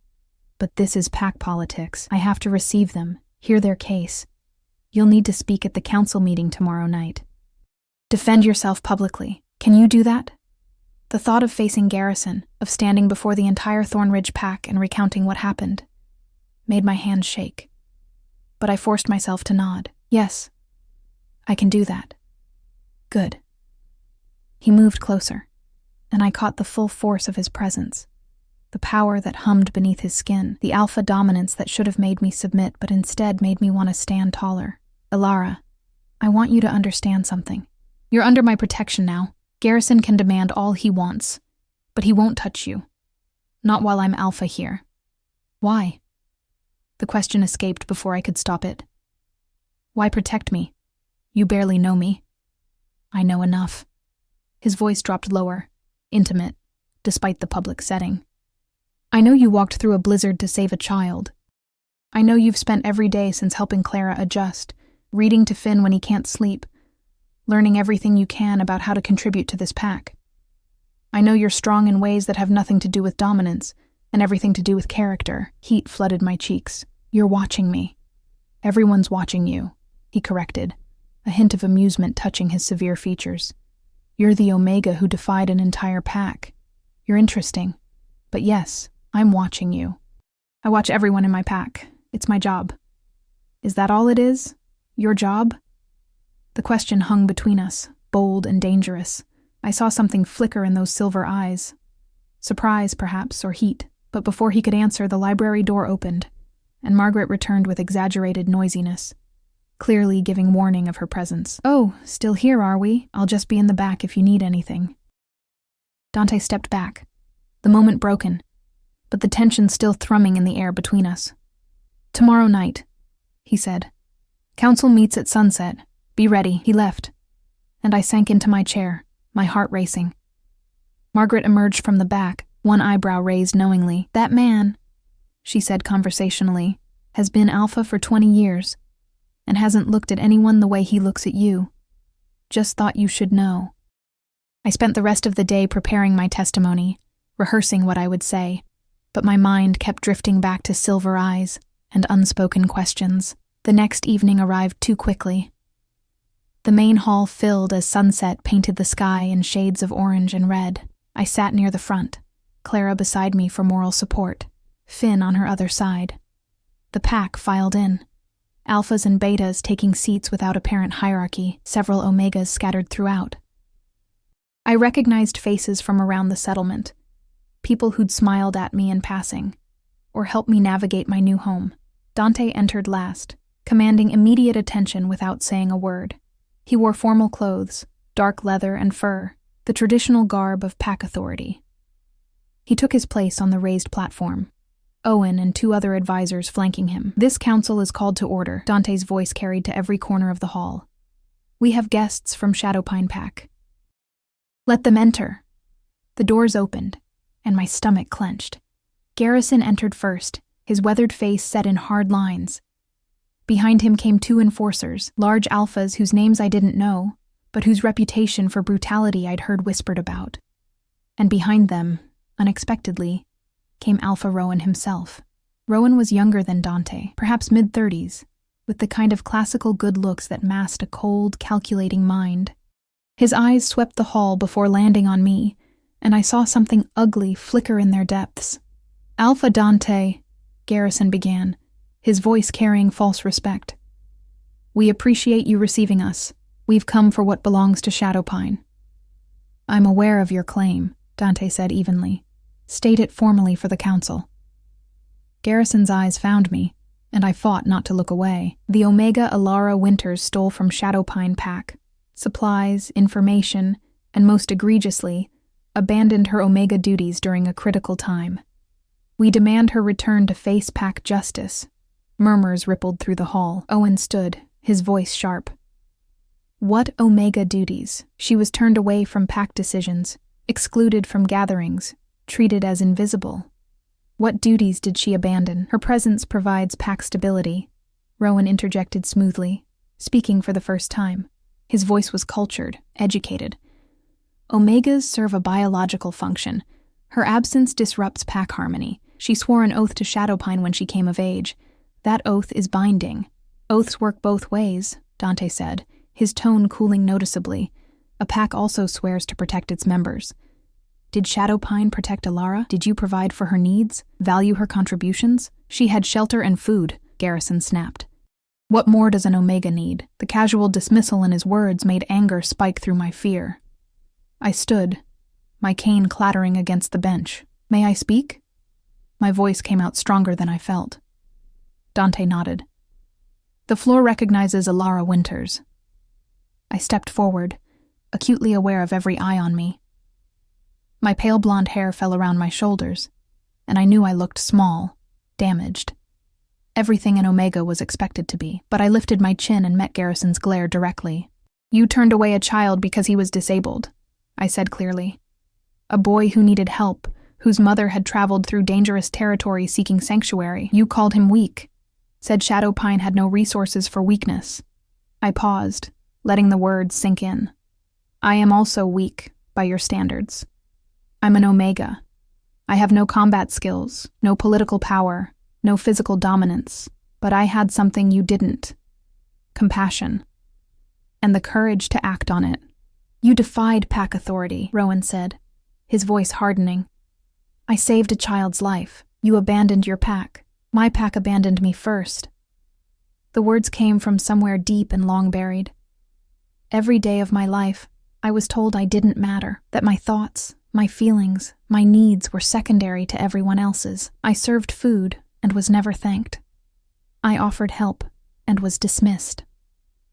But this is pack politics. I have to receive them, hear their case. You'll need to speak at the council meeting tomorrow night. Defend yourself publicly. Can you do that? The thought of facing Garrison, of standing before the entire Thornridge pack and recounting what happened, made my hands shake. But I forced myself to nod. Yes, I can do that. Good. He moved closer, and I caught the full force of his presence. The power that hummed beneath his skin, the alpha dominance that should have made me submit but instead made me want to stand taller. Ilara, I want you to understand something. You're under my protection now. Garrison can demand all he wants, but he won't touch you. Not while I'm alpha here. Why? The question escaped before I could stop it. Why protect me? You barely know me. I know enough. His voice dropped lower, intimate, despite the public setting. I know you walked through a blizzard to save a child. I know you've spent every day since helping Clara adjust, reading to Finn when he can't sleep, learning everything you can about how to contribute to this pack. I know you're strong in ways that have nothing to do with dominance and everything to do with character. Heat flooded my cheeks. You're watching me. Everyone's watching you, he corrected, a hint of amusement touching his severe features. You're the Omega who defied an entire pack. You're interesting. But yes, I'm watching you. I watch everyone in my pack. It's my job. Is that all it is? Your job? The question hung between us, bold and dangerous. I saw something flicker in those silver eyes. Surprise, perhaps, or heat. But before he could answer, the library door opened, and Margaret returned with exaggerated noisiness, clearly giving warning of her presence. Oh, still here, are we? I'll just be in the back if you need anything. Dante stepped back, the moment broken, but the tension still thrumming in the air between us. Tomorrow night, he said. Council meets at sunset. Be ready. He left, and I sank into my chair, my heart racing. Margaret emerged from the back, one eyebrow raised knowingly. That man, she said conversationally, has been Alpha for 20 years, and hasn't looked at anyone the way he looks at you. Just thought you should know. I spent the rest of the day preparing my testimony, rehearsing what I would say, but my mind kept drifting back to silver eyes and unspoken questions. The next evening arrived too quickly. The main hall filled as sunset painted the sky in shades of orange and red. I sat near the front, Clara beside me for moral support, Finn on her other side. The pack filed in, alphas and betas taking seats without apparent hierarchy, several omegas scattered throughout. I recognized faces from around the settlement, people who'd smiled at me in passing, or helped me navigate my new home. Dante entered last, commanding immediate attention without saying a word. He wore formal clothes, dark leather and fur, the traditional garb of pack authority. He took his place on the raised platform, Owen and 2 other advisors flanking him. This council is called to order, Dante's voice carried to every corner of the hall. We have guests from Shadowpine Pack. Let them enter. The doors opened, and my stomach clenched. Garrison entered first, his weathered face set in hard lines. Behind him came 2 enforcers, large alphas whose names I didn't know, but whose reputation for brutality I'd heard whispered about. And behind them, unexpectedly, came Alpha Rowan himself. Rowan was younger than Dante, perhaps mid-30s, with the kind of classical good looks that masked a cold, calculating mind. His eyes swept the hall before landing on me, and I saw something ugly flicker in their depths. Alpha Dante, Garrison began, his voice carrying false respect. We appreciate you receiving us. We've come for what belongs to Shadowpine. I'm aware of your claim, Dante said evenly. State it formally for the council. Garrison's eyes found me, and I fought not to look away. The Omega Alara Winters stole from Shadowpine Pack. Supplies, information, and most egregiously, abandoned her Omega duties during a critical time. We demand her return to face Pack justice. Murmurs rippled through the hall. Owen stood, his voice sharp. What Omega duties? She was turned away from Pack decisions, excluded from gatherings, treated as invisible. What duties did she abandon? Her presence provides Pack stability, Rowan interjected smoothly, speaking for the first time. His voice was cultured, educated. Omegas serve a biological function. Her absence disrupts Pack harmony. She swore an oath to Shadowpine when she came of age. That oath is binding. Oaths work both ways, Dante said, his tone cooling noticeably. A Pack also swears to protect its members. Did Shadowpine protect Alara? Did you provide for her needs? Value her contributions? She had shelter and food, Garrison snapped. What more does an Omega need? The casual dismissal in his words made anger spike through my fear. I stood, my cane clattering against the bench. May I speak? My voice came out stronger than I felt. Dante nodded. The floor recognizes Alara Winters. I stepped forward, acutely aware of every eye on me. My pale blonde hair fell around my shoulders, and I knew I looked small, damaged. Everything an Omega was expected to be, but I lifted my chin and met Garrison's glare directly. You turned away a child because he was disabled, I said clearly. A boy who needed help, whose mother had traveled through dangerous territory seeking sanctuary. You called him weak, said Shadowpine had no resources for weakness. I paused, letting the words sink in. I am also weak, by your standards. I'm an Omega. I have no combat skills, no political power, no physical dominance, but I had something you didn't. Compassion. And the courage to act on it. You defied Pack authority, Rowan said, his voice hardening. I saved a child's life. You abandoned your Pack. My Pack abandoned me first. The words came from somewhere deep and long buried. Every day of my life, I was told I didn't matter, that my thoughts, my feelings, my needs were secondary to everyone else's. I served food and was never thanked. I offered help and was dismissed.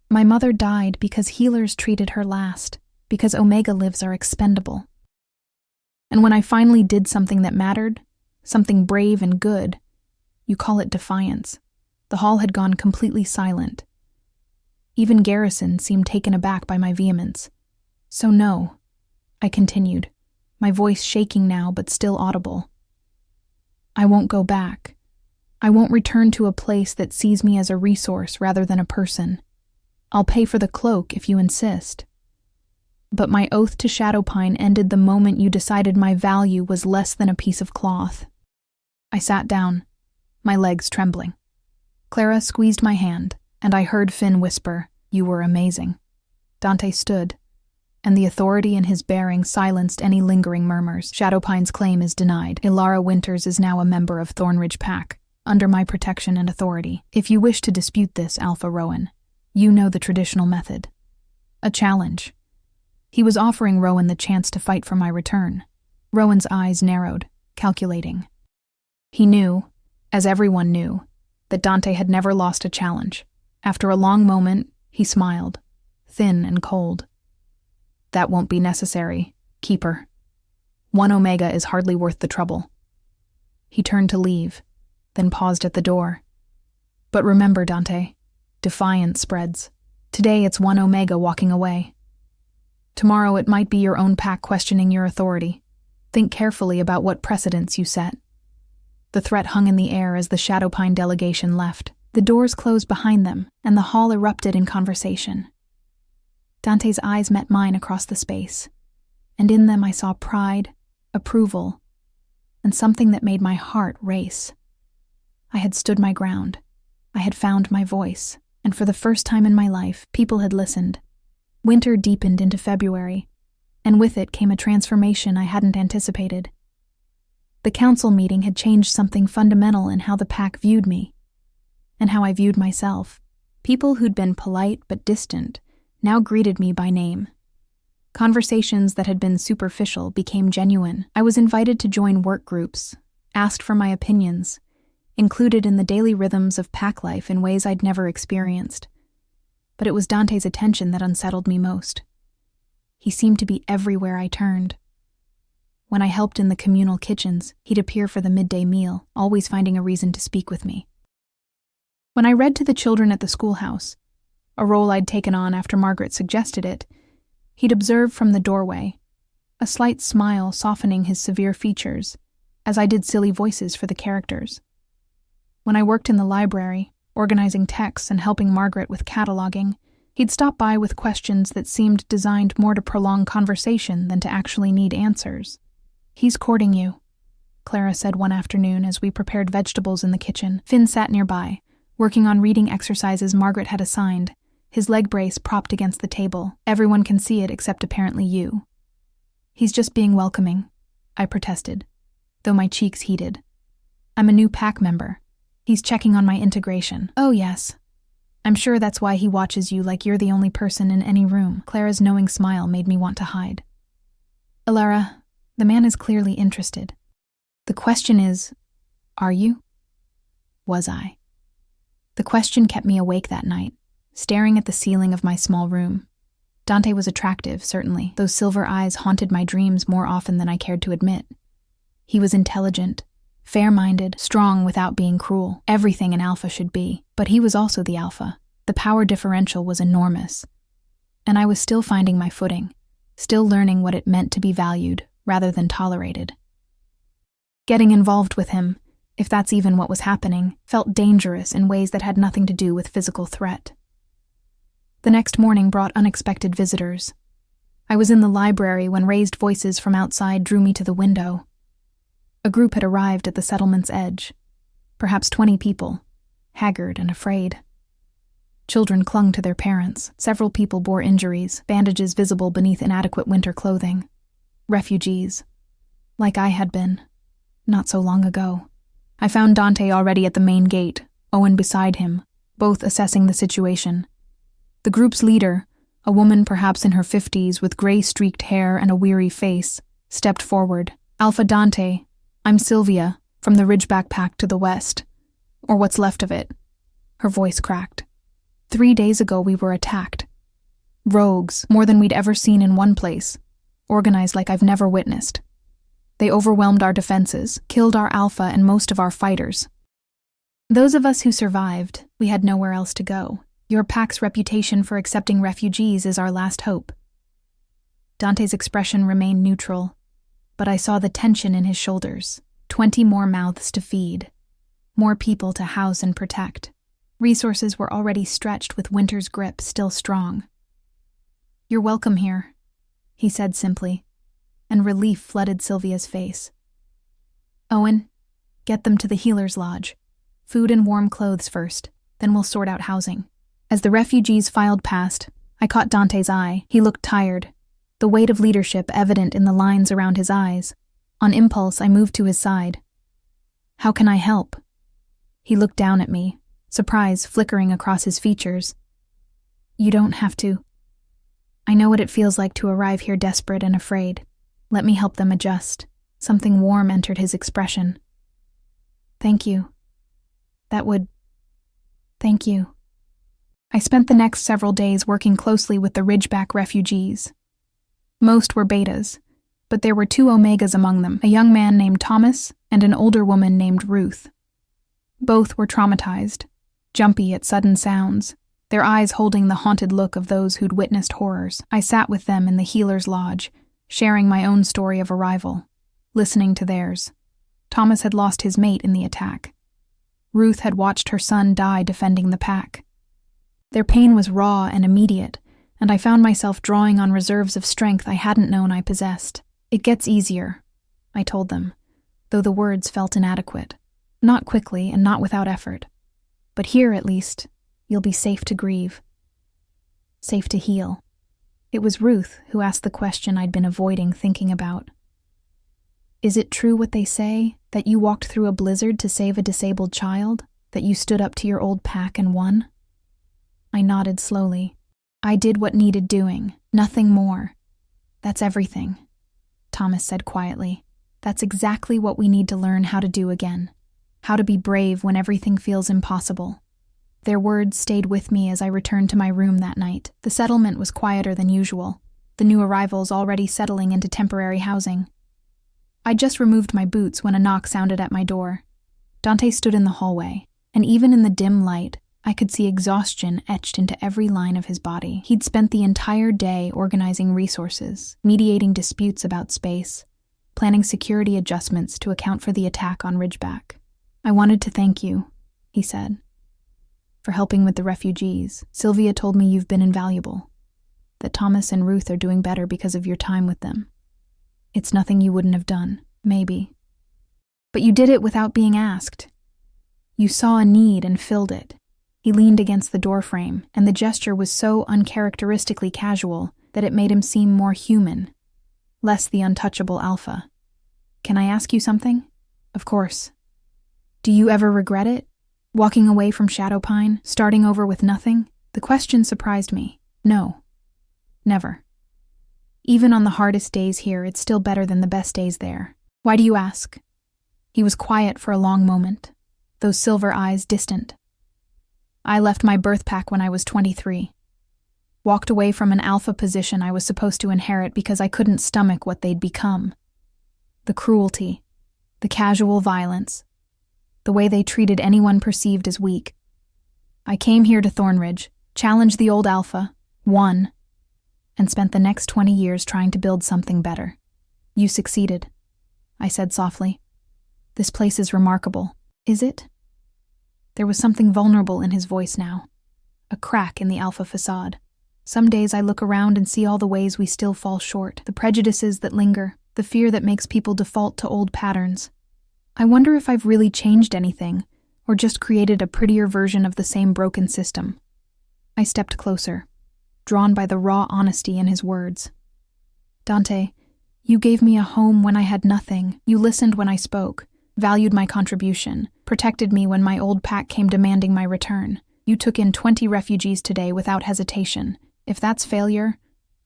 My mother died because healers treated her last, because Omega lives are expendable. And when I finally did something that mattered, something brave and good, you call it defiance. The hall had gone completely silent. Even Garrison seemed taken aback by my vehemence. "So no," I continued, my voice shaking now but still audible. "I won't go back. I won't return to a place that sees me as a resource rather than a person. I'll pay for the cloak if you insist. But my oath to Shadowpine ended the moment you decided my value was less than a piece of cloth." I sat down, my legs trembling. Clara squeezed my hand, and I heard Finn whisper, "You were amazing." Dante stood, and the authority in his bearing silenced any lingering murmurs. "Shadowpine's claim is denied. Ilara Winters is now a member of Thornridge Pack, under my protection and authority. If you wish to dispute this, Alpha Rowan, you know the traditional method. A challenge." He was offering Rowan the chance to fight for my return. Rowan's eyes narrowed, calculating. He knew, as everyone knew, that Dante had never lost a challenge. After a long moment, he smiled, thin and cold. "That won't be necessary, Keeper. 1 Omega is hardly worth the trouble." He turned to leave, then paused at the door. "But remember, Dante, defiance spreads. Today it's 1 Omega walking away. Tomorrow it might be your own pack questioning your authority. Think carefully about what precedents you set." The threat hung in the air as the Shadowpine delegation left. The doors closed behind them, and the hall erupted in conversation. Dante's eyes met mine across the space, and in them I saw pride, approval, and something that made my heart race. I had stood my ground. I had found my voice, and for the first time in my life, people had listened. Winter deepened into February, and with it came a transformation I hadn't anticipated. The council meeting had changed something fundamental in how the pack viewed me, and how I viewed myself. People who'd been polite but distant now greeted me by name. Conversations that had been superficial became genuine. I was invited to join work groups, asked for my opinions, included in the daily rhythms of pack life in ways I'd never experienced. But it was Dante's attention that unsettled me most. He seemed to be everywhere I turned. When I helped in the communal kitchens, he'd appear for the midday meal, always finding a reason to speak with me. When I read to the children at the schoolhouse, a role I'd taken on after Margaret suggested it, he'd observe from the doorway, a slight smile softening his severe features, as I did silly voices for the characters. When I worked in the library, organizing texts and helping Margaret with cataloging, he'd stop by with questions that seemed designed more to prolong conversation than to actually need answers. "He's courting you," Clara said one afternoon as we prepared vegetables in the kitchen. Finn sat nearby, working on reading exercises Margaret had assigned, his leg brace propped against the table. "Everyone can see it except apparently you." "He's just being welcoming," I protested, though my cheeks heated. "I'm a new pack member. He's checking on my integration." "Oh yes. I'm sure that's why he watches you like you're the only person in any room." Clara's knowing smile made me want to hide. "Ilara, the man is clearly interested. The question is, are you?" Was I? The question kept me awake that night, staring at the ceiling of my small room. Dante was attractive, certainly. Those silver eyes haunted my dreams more often than I cared to admit. He was intelligent, fair-minded, strong without being cruel, everything an alpha should be. But he was also the alpha. The power differential was enormous. And I was still finding my footing, still learning what it meant to be valued rather than tolerated. Getting involved with him, if that's even what was happening, felt dangerous in ways that had nothing to do with physical threat. The next morning brought unexpected visitors. I was in the library when raised voices from outside drew me to the window. A group had arrived at the settlement's edge, perhaps 20 people, haggard and afraid. Children clung to their parents. Several people bore injuries, bandages visible beneath inadequate winter clothing. Refugees, like I had been, not so long ago. I found Dante already at the main gate, Owen beside him, both assessing the situation. The group's leader, a woman perhaps in her 50s with gray-streaked hair and a weary face, stepped forward. "Alpha Dante, I'm Sylvia, from the Ridgeback Pack to the west, or what's left of it." Her voice cracked. 3 days ago we were attacked. Rogues, more than we'd ever seen in one place, organized like I've never witnessed. They overwhelmed our defenses, killed our alpha and most of our fighters. Those of us who survived, we had nowhere else to go. Your pack's reputation for accepting refugees is our last hope. Dante's expression remained neutral, but I saw the tension in his shoulders. 20 more mouths to feed, more people to house and protect. Resources were already stretched with winter's grip still strong. You're welcome here, he said simply, and relief flooded Sylvia's face. Owen, get them to the healer's lodge. Food and warm clothes first, then we'll sort out housing. As the refugees filed past, I caught Dante's eye. He looked tired, the weight of leadership evident in the lines around his eyes. On impulse, I moved to his side. How can I help? He looked down at me, surprise flickering across his features. You don't have to. I know what it feels like to arrive here desperate and afraid. Let me help them adjust. Something warm entered his expression. Thank you. Thank you. I spent the next several days working closely with the Ridgeback refugees. Most were betas, but there were 2 omegas among them, a young man named Thomas and an older woman named Ruth. Both were traumatized, jumpy at sudden sounds, their eyes holding the haunted look of those who'd witnessed horrors. I sat with them in the healer's lodge, sharing my own story of arrival, listening to theirs. Thomas had lost his mate in the attack. Ruth had watched her son die defending the pack. Their pain was raw and immediate, and I found myself drawing on reserves of strength I hadn't known I possessed. It gets easier, I told them, though the words felt inadequate. Not quickly and not without effort. But here, at least, you'll be safe to grieve. Safe to heal. It was Ruth who asked the question I'd been avoiding thinking about. Is it true what they say, that you walked through a blizzard to save a disabled child? That you stood up to your old pack and won? I nodded slowly. I did what needed doing, nothing more. That's everything, Thomas said quietly. That's exactly what we need to learn how to do again. How to be brave when everything feels impossible. Their words stayed with me as I returned to my room that night. The settlement was quieter than usual, the new arrivals already settling into temporary housing. I'd just removed my boots when a knock sounded at my door. Dante stood in the hallway, and even in the dim light, I could see exhaustion etched into every line of his body. He'd spent the entire day organizing resources, mediating disputes about space, planning security adjustments to account for the attack on Ridgeback. I wanted to thank you, he said, for helping with the refugees. Sylvia told me you've been invaluable, that Thomas and Ruth are doing better because of your time with them. It's nothing you wouldn't have done, maybe. But you did it without being asked. You saw a need and filled it. He leaned against the doorframe, and the gesture was so uncharacteristically casual that it made him seem more human, less the untouchable alpha. Can I ask you something? Of course. Do you ever regret it? Walking away from Shadowpine, starting over with nothing? The question surprised me. No. Never. Even on the hardest days here, it's still better than the best days there. Why do you ask? He was quiet for a long moment, those silver eyes distant. I left my birth pack when I was 23. Walked away from an alpha position I was supposed to inherit because I couldn't stomach what they'd become. The cruelty, the casual violence, the way they treated anyone perceived as weak. I came here to Thornridge, challenged the old alpha, won, and spent the next 20 years trying to build something better. You succeeded, I said softly. This place is remarkable. Is it? There was something vulnerable in his voice now, a crack in the alpha facade. Some days I look around and see all the ways we still fall short, the prejudices that linger, the fear that makes people default to old patterns. I wonder if I've really changed anything, or just created a prettier version of the same broken system. I stepped closer, drawn by the raw honesty in his words. Dante, you gave me a home when I had nothing. You listened when I spoke, valued my contribution, protected me when my old pack came demanding my return. You took in 20 refugees today without hesitation. If that's failure,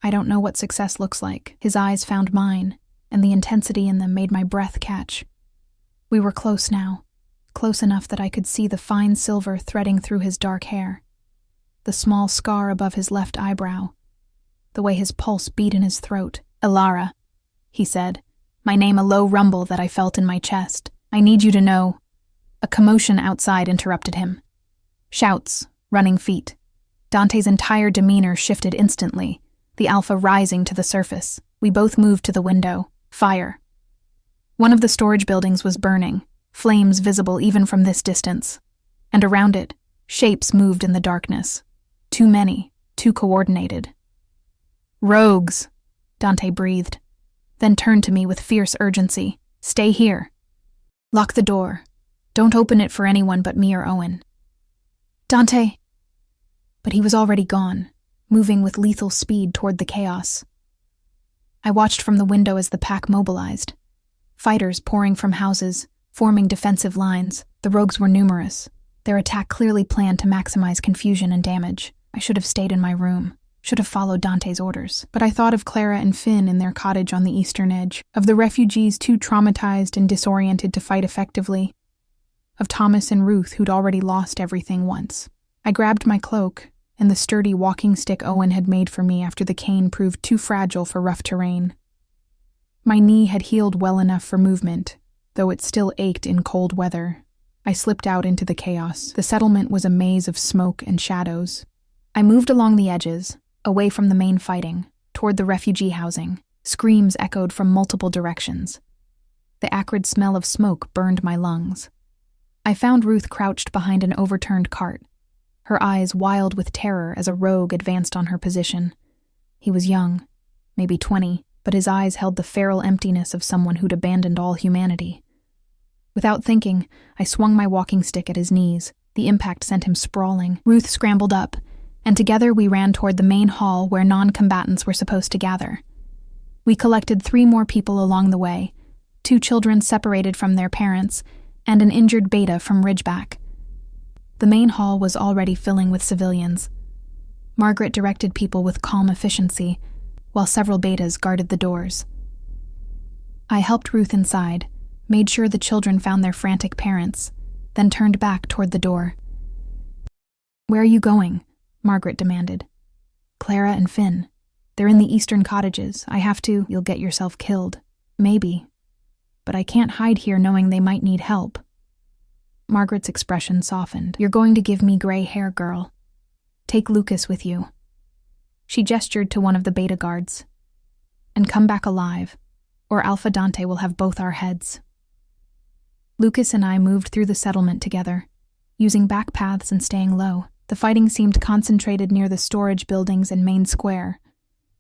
I don't know what success looks like. His eyes found mine, and the intensity in them made my breath catch. We were close now, close enough that I could see the fine silver threading through his dark hair, the small scar above his left eyebrow, the way his pulse beat in his throat. Ilara, he said, my name a low rumble that I felt in my chest. I need you to know. A commotion outside interrupted him. Shouts, running feet. Dante's entire demeanor shifted instantly, the alpha rising to the surface. We both moved to the window. Fire. One of the storage buildings was burning, flames visible even from this distance. And around it, shapes moved in the darkness. Too many, too coordinated. "Rogues," Dante breathed, then turned to me with fierce urgency. "Stay here. Lock the door. Don't open it for anyone but me or Owen." "Dante." But he was already gone, moving with lethal speed toward the chaos. I watched from the window as the pack mobilized. Fighters pouring from houses, forming defensive lines. The rogues were numerous, their attack clearly planned to maximize confusion and damage. I should have stayed in my room, should have followed Dante's orders. But I thought of Clara and Finn in their cottage on the eastern edge, of the refugees too traumatized and disoriented to fight effectively, of Thomas and Ruth who'd already lost everything once. I grabbed my cloak and the sturdy walking stick Owen had made for me after the cane proved too fragile for rough terrain. My knee had healed well enough for movement, though it still ached in cold weather. I slipped out into the chaos. The settlement was a maze of smoke and shadows. I moved along the edges, away from the main fighting, toward the refugee housing. Screams echoed from multiple directions. The acrid smell of smoke burned my lungs. I found Ruth crouched behind an overturned cart, her eyes wild with terror as a rogue advanced on her position. He was young, maybe 20, but his eyes held the feral emptiness of someone who'd abandoned all humanity. Without thinking, I swung my walking stick at his knees. The impact sent him sprawling. Ruth scrambled up, and together we ran toward the main hall where non-combatants were supposed to gather. We collected 3 more people along the way, 2 children separated from their parents, and an injured beta from Ridgeback. The main hall was already filling with civilians. Margaret directed people with calm efficiency, while several betas guarded the doors. I helped Ruth inside, made sure the children found their frantic parents, then turned back toward the door. "Where are you going?" Margaret demanded. "Clara and Finn. They're in the eastern cottages. I have to." "You'll get yourself killed." "Maybe. But I can't hide here knowing they might need help." Margaret's expression softened. "You're going to give me gray hair, girl. Take Lucas with you." She gestured to one of the beta guards. "And come back alive, or Alpha Dante will have both our heads." Lucas and I moved through the settlement together, using back paths and staying low. The fighting seemed concentrated near the storage buildings and main square.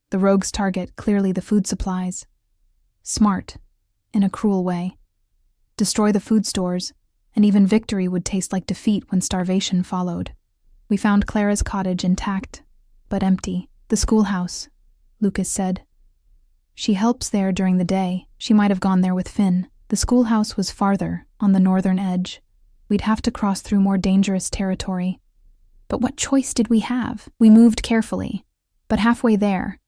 The rogues' target clearly the food supplies. Smart, in a cruel way. Destroy the food stores, and even victory would taste like defeat when starvation followed. We found Clara's cottage intact, but empty. "The schoolhouse," Lucas said. "She helps there during the day. She might have gone there with Finn." The schoolhouse was farther, on the northern edge. We'd have to cross through more dangerous territory. But what choice did we have? We moved carefully, but halfway there,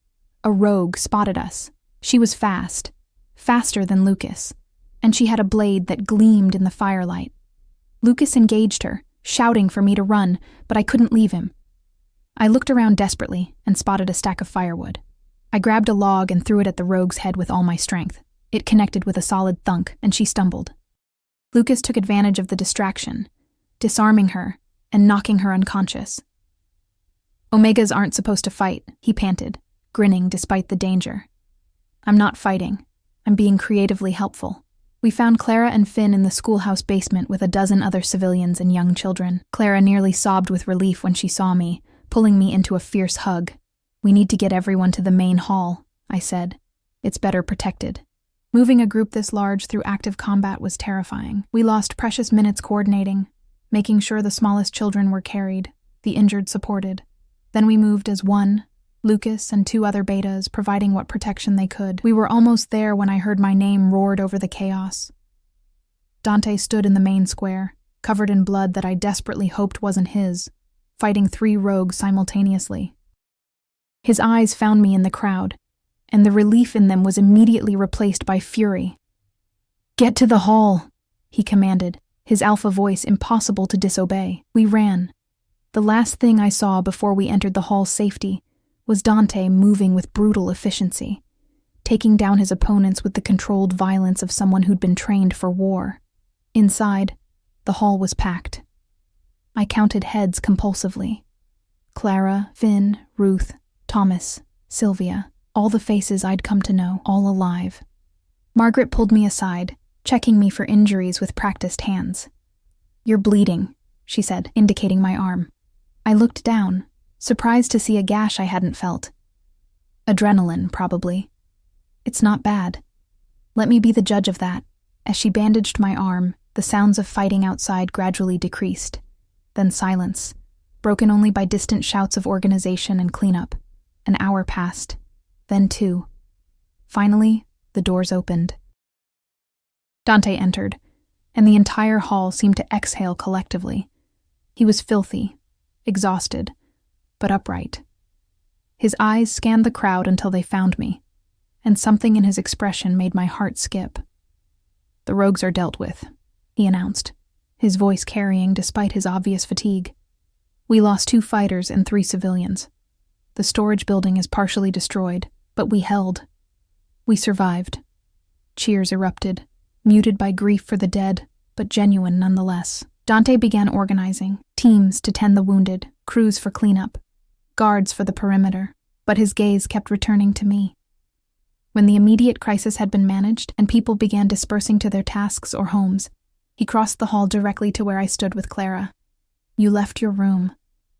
a rogue spotted us. She was fast, faster than Lucas, and she had a blade that gleamed in the firelight. Lucas engaged her, shouting for me to run, but I couldn't leave him. I looked around desperately and spotted a stack of firewood. I grabbed a log and threw it at the rogue's head with all my strength. It connected with a solid thunk, and she stumbled. Lucas took advantage of the distraction, disarming her and knocking her unconscious. "Omegas aren't supposed to fight," he panted, grinning despite the danger. "I'm not fighting. I'm being creatively helpful." We found Clara and Finn in the schoolhouse basement with a dozen other civilians and young children. Clara nearly sobbed with relief when she saw me, pulling me into a fierce hug. "We need to get everyone to the main hall," I said. "It's better protected." Moving a group this large through active combat was terrifying. We lost precious minutes coordinating, making sure the smallest children were carried, the injured supported. Then we moved as one, Lucas and 2 other betas, providing what protection they could. We were almost there when I heard my name roared over the chaos. Dante stood in the main square, covered in blood that I desperately hoped wasn't his, fighting 3 rogues simultaneously. His eyes found me in the crowd, and the relief in them was immediately replaced by fury. "Get to the hall," he commanded, his alpha voice impossible to disobey. We ran. The last thing I saw before we entered the hall's safety was Dante moving with brutal efficiency, taking down his opponents with the controlled violence of someone who'd been trained for war. Inside, the hall was packed. I counted heads compulsively. Clara, Finn, Ruth, Thomas, Sylvia, all the faces I'd come to know, all alive. Margaret pulled me aside, checking me for injuries with practiced hands. "You're bleeding," she said, indicating my arm. I looked down, surprised to see a gash I hadn't felt. Adrenaline, probably. "It's not bad. Let me be the judge of that." As she bandaged my arm, the sounds of fighting outside gradually decreased. Then silence, broken only by distant shouts of organization and cleanup. An hour passed, then 2. Finally, the doors opened. Dante entered, and the entire hall seemed to exhale collectively. He was filthy, exhausted, but upright. His eyes scanned the crowd until they found me, and something in his expression made my heart skip. "The rogues are dealt with," he announced, his voice carrying despite his obvious fatigue. "We lost 2 fighters and 3 civilians. The storage building is partially destroyed, but we held. We survived." Cheers erupted, muted by grief for the dead, but genuine nonetheless. Dante began organizing, teams to tend the wounded, crews for cleanup, guards for the perimeter, but his gaze kept returning to me. When the immediate crisis had been managed and people began dispersing to their tasks or homes, he crossed the hall directly to where I stood with Clara. "You left your room,"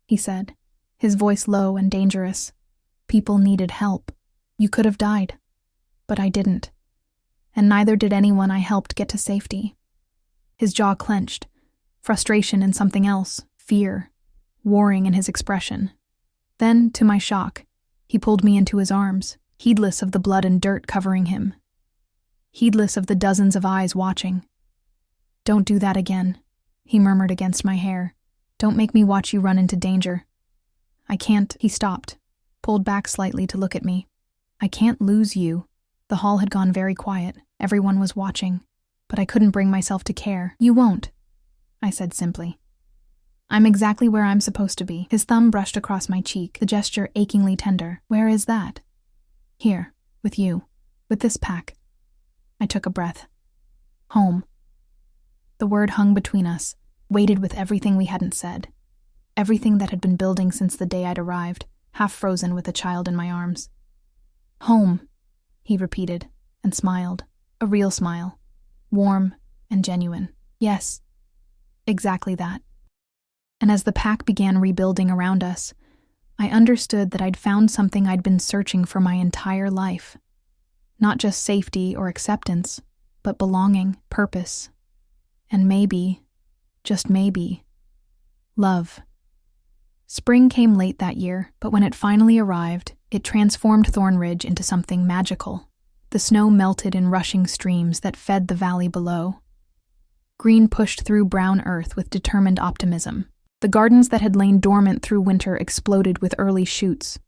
he said, his voice low and dangerous. "People needed help. You could have died. But I didn't. And neither did anyone I helped get to safety." His jaw clenched, frustration and something else, fear, warring in his expression. Then, to my shock, he pulled me into his arms, heedless of the blood and dirt covering him, heedless of the dozens of eyes watching. "Don't do that again," he murmured against my hair. "Don't make me watch you run into danger." "I can't," he stopped, pulled back slightly to look at me. "I can't lose you." The hall had gone very quiet. Everyone was watching, but I couldn't bring myself to care. "You won't," I said simply. "I'm exactly where I'm supposed to be." His thumb brushed across my cheek, the gesture achingly tender. "Where is that?" "Here, with you, with this pack." I took a breath. "Home." The word hung between us, weighted with everything we hadn't said. Everything that had been building since the day I'd arrived, half frozen with a child in my arms. "Home," he repeated, and smiled, a real smile, warm and genuine. "Yes, exactly that." And as the pack began rebuilding around us, I understood that I'd found something I'd been searching for my entire life. Not just safety or acceptance, but belonging, purpose, and maybe, just maybe, love. Spring came late that year, but when it finally arrived, it transformed Thornridge into something magical. The snow melted in rushing streams that fed the valley below. Green pushed through brown earth with determined optimism. The gardens that had lain dormant through winter exploded with early shoots,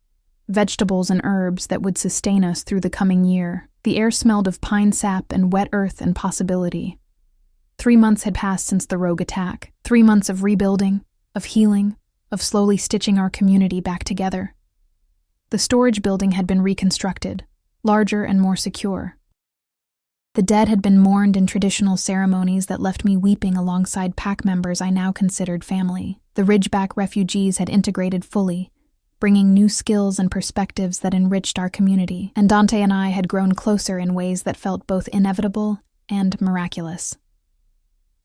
vegetables and herbs that would sustain us through the coming year. The air smelled of pine sap and wet earth and possibility. 3 months had passed since the rogue attack. 3 months of rebuilding, of healing, of slowly stitching our community back together. The storage building had been reconstructed, larger and more secure. The dead had been mourned in traditional ceremonies that left me weeping alongside pack members I now considered family. The Ridgeback refugees had integrated fully, bringing new skills and perspectives that enriched our community, and Dante and I had grown closer in ways that felt both inevitable and miraculous.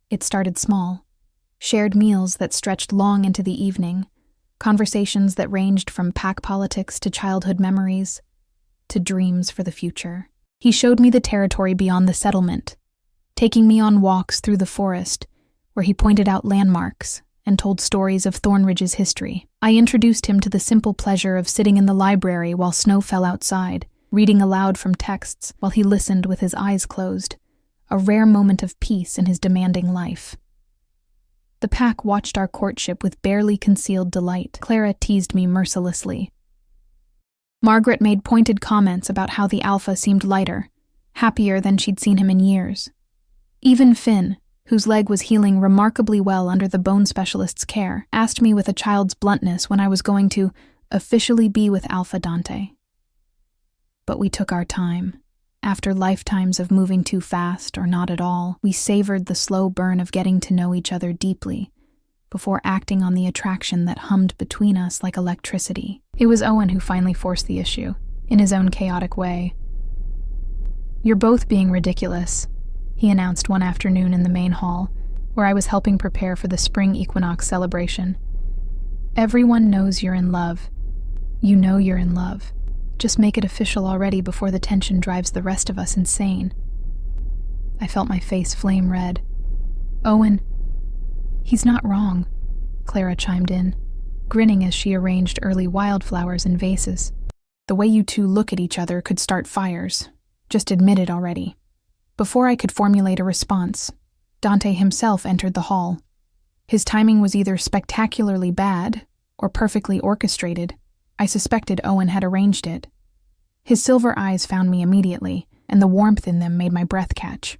It started small. Shared meals that stretched long into the evening, conversations that ranged from pack politics to childhood memories, to dreams for the future. He showed me the territory beyond the settlement, taking me on walks through the forest, where he pointed out landmarks and told stories of Thornridge's history. I introduced him to the simple pleasure of sitting in the library while snow fell outside, reading aloud from texts while he listened with his eyes closed, a rare moment of peace in his demanding life. The pack watched our courtship with barely concealed delight. Clara teased me mercilessly. Margaret made pointed comments about how the alpha seemed lighter, happier than she'd seen him in years. Even Finn, whose leg was healing remarkably well under the bone specialist's care, asked me with a child's bluntness when I was going to officially be with Alpha Dante. But we took our time. After lifetimes of moving too fast or not at all, we savored the slow burn of getting to know each other deeply, before acting on the attraction that hummed between us like electricity. It was Owen who finally forced the issue, in his own chaotic way. "You're both being ridiculous," he announced one afternoon in the main hall, where I was helping prepare for the spring equinox celebration. "Everyone knows you're in love. You know you're in love. Just make it official already before the tension drives the rest of us insane." I felt my face flame red. "Owen, he's not wrong," Clara chimed in, grinning as she arranged early wildflowers in vases. "The way you two look at each other could start fires. Just admit it already." Before I could formulate a response, Dante himself entered the hall. His timing was either spectacularly bad or perfectly orchestrated. I suspected Owen had arranged it. His silver eyes found me immediately, and the warmth in them made my breath catch.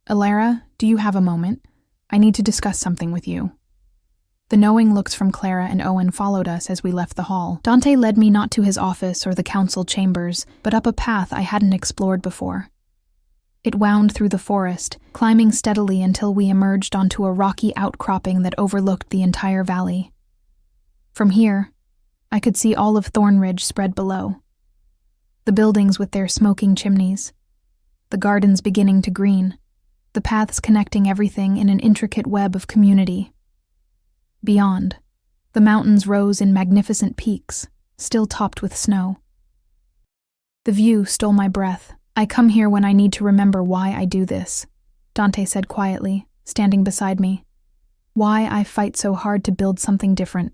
"Alara, do you have a moment? I need to discuss something with you." The knowing looks from Clara and Owen followed us as we left the hall. Dante led me not to his office or the council chambers, but up a path I hadn't explored before. It wound through the forest, climbing steadily until we emerged onto a rocky outcropping that overlooked the entire valley. From here, I could see all of Thornridge spread below. The buildings with their smoking chimneys, the gardens beginning to green, the paths connecting everything in an intricate web of community. Beyond, the mountains rose in magnificent peaks, still topped with snow. The view stole my breath. "I come here when I need to remember why I do this," Dante said quietly, standing beside me. "Why I fight so hard to build something different.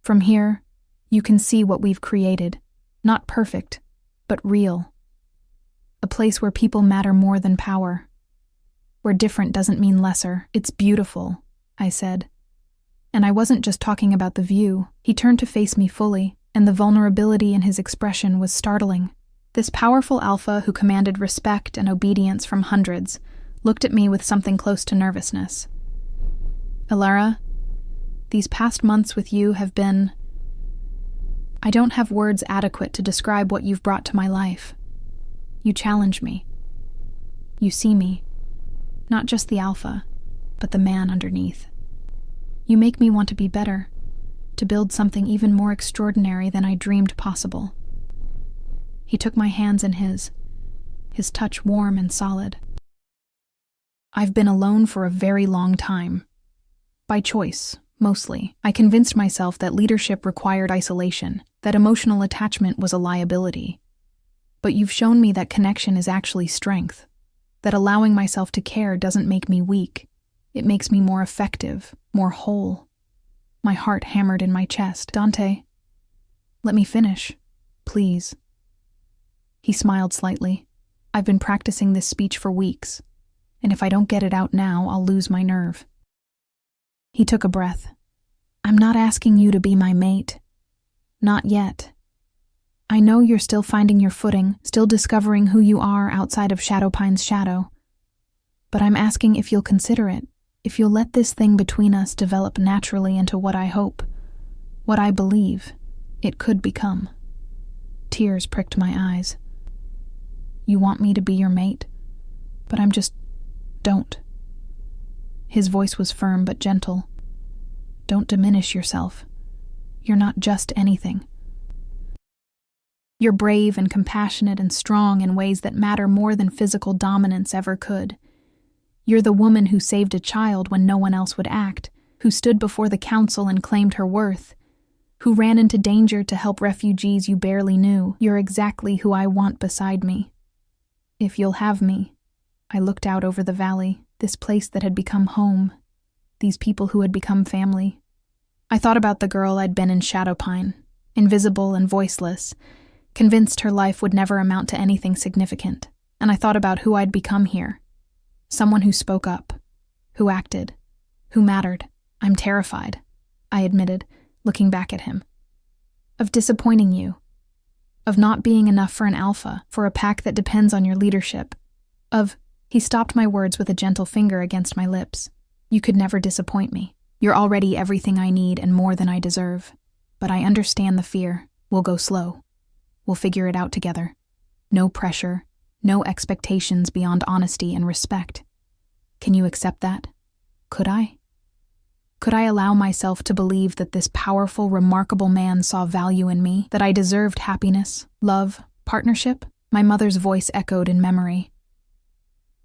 From here, you can see what we've created. Not perfect, but real. A place where people matter more than power. Where different doesn't mean lesser. It's beautiful," I said. And I wasn't just talking about the view. He turned to face me fully, and the vulnerability in his expression was startling. This powerful alpha who commanded respect and obedience from hundreds looked at me with something close to nervousness. "Alara, these past months with you have been... I don't have words adequate to describe what you've brought to my life. You challenge me. You see me, not just the alpha, but the man underneath. You make me want to be better, to build something even more extraordinary than I dreamed possible." He took my hands in his touch warm and solid. "I've been alone for a very long time. By choice, mostly. I convinced myself that leadership required isolation, that emotional attachment was a liability. But you've shown me that connection is actually strength, that allowing myself to care doesn't make me weak. It makes me more effective, more whole." My heart hammered in my chest. "Dante, let me finish, please." He smiled slightly. "I've been practicing this speech for weeks, and if I don't get it out now, I'll lose my nerve." He took a breath. "I'm not asking you to be my mate. Not yet. I know you're still finding your footing, still discovering who you are outside of Shadowpine's shadow. But I'm asking if you'll consider it, if you'll let this thing between us develop naturally into what I hope, what I believe it could become." Tears pricked my eyes. "You want me to be your mate, but I'm just... don't." His voice was firm but gentle. "Don't diminish yourself. You're not just anything. You're brave and compassionate and strong in ways that matter more than physical dominance ever could. You're the woman who saved a child when no one else would act, who stood before the council and claimed her worth, who ran into danger to help refugees you barely knew. You're exactly who I want beside me. If you'll have me." I looked out over the valley, this place that had become home, these people who had become family. I thought about the girl I'd been in Shadowpine, invisible and voiceless, convinced her life would never amount to anything significant, and I thought about who I'd become here. Someone who spoke up, who acted, who mattered. "I'm terrified," I admitted, looking back at him. "Of disappointing you. Of not being enough for an alpha, for a pack that depends on your leadership. He stopped my words with a gentle finger against my lips. "You could never disappoint me. You're already everything I need and more than I deserve. But I understand the fear. We'll go slow. We'll figure it out together. No pressure, no expectations beyond honesty and respect. Can you accept that? Could I?" Could I allow myself to believe that this powerful, remarkable man saw value in me, that I deserved happiness, love, partnership? My mother's voice echoed in memory.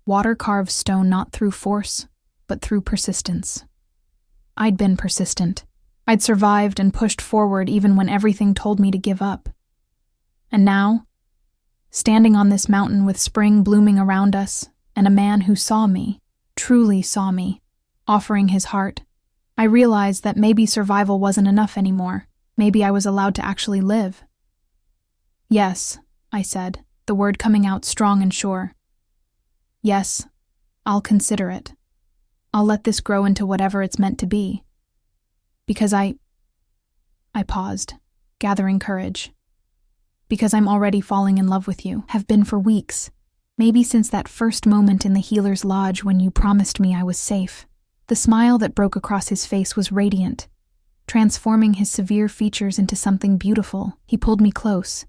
Water carves stone not through force, but through persistence. I'd been persistent. I'd survived and pushed forward even when everything told me to give up. And now, standing on this mountain with spring blooming around us, and a man who saw me, truly saw me, offering his heart, I realized that maybe survival wasn't enough anymore. Maybe I was allowed to actually live. Yes, I said, the word coming out strong and sure. Yes, I'll consider it. I'll let this grow into whatever it's meant to be. Because I paused, gathering courage. Because I'm already falling in love with you, have been for weeks, maybe since that first moment in the healer's lodge when you promised me I was safe. The smile that broke across his face was radiant, transforming his severe features into something beautiful. He pulled me close,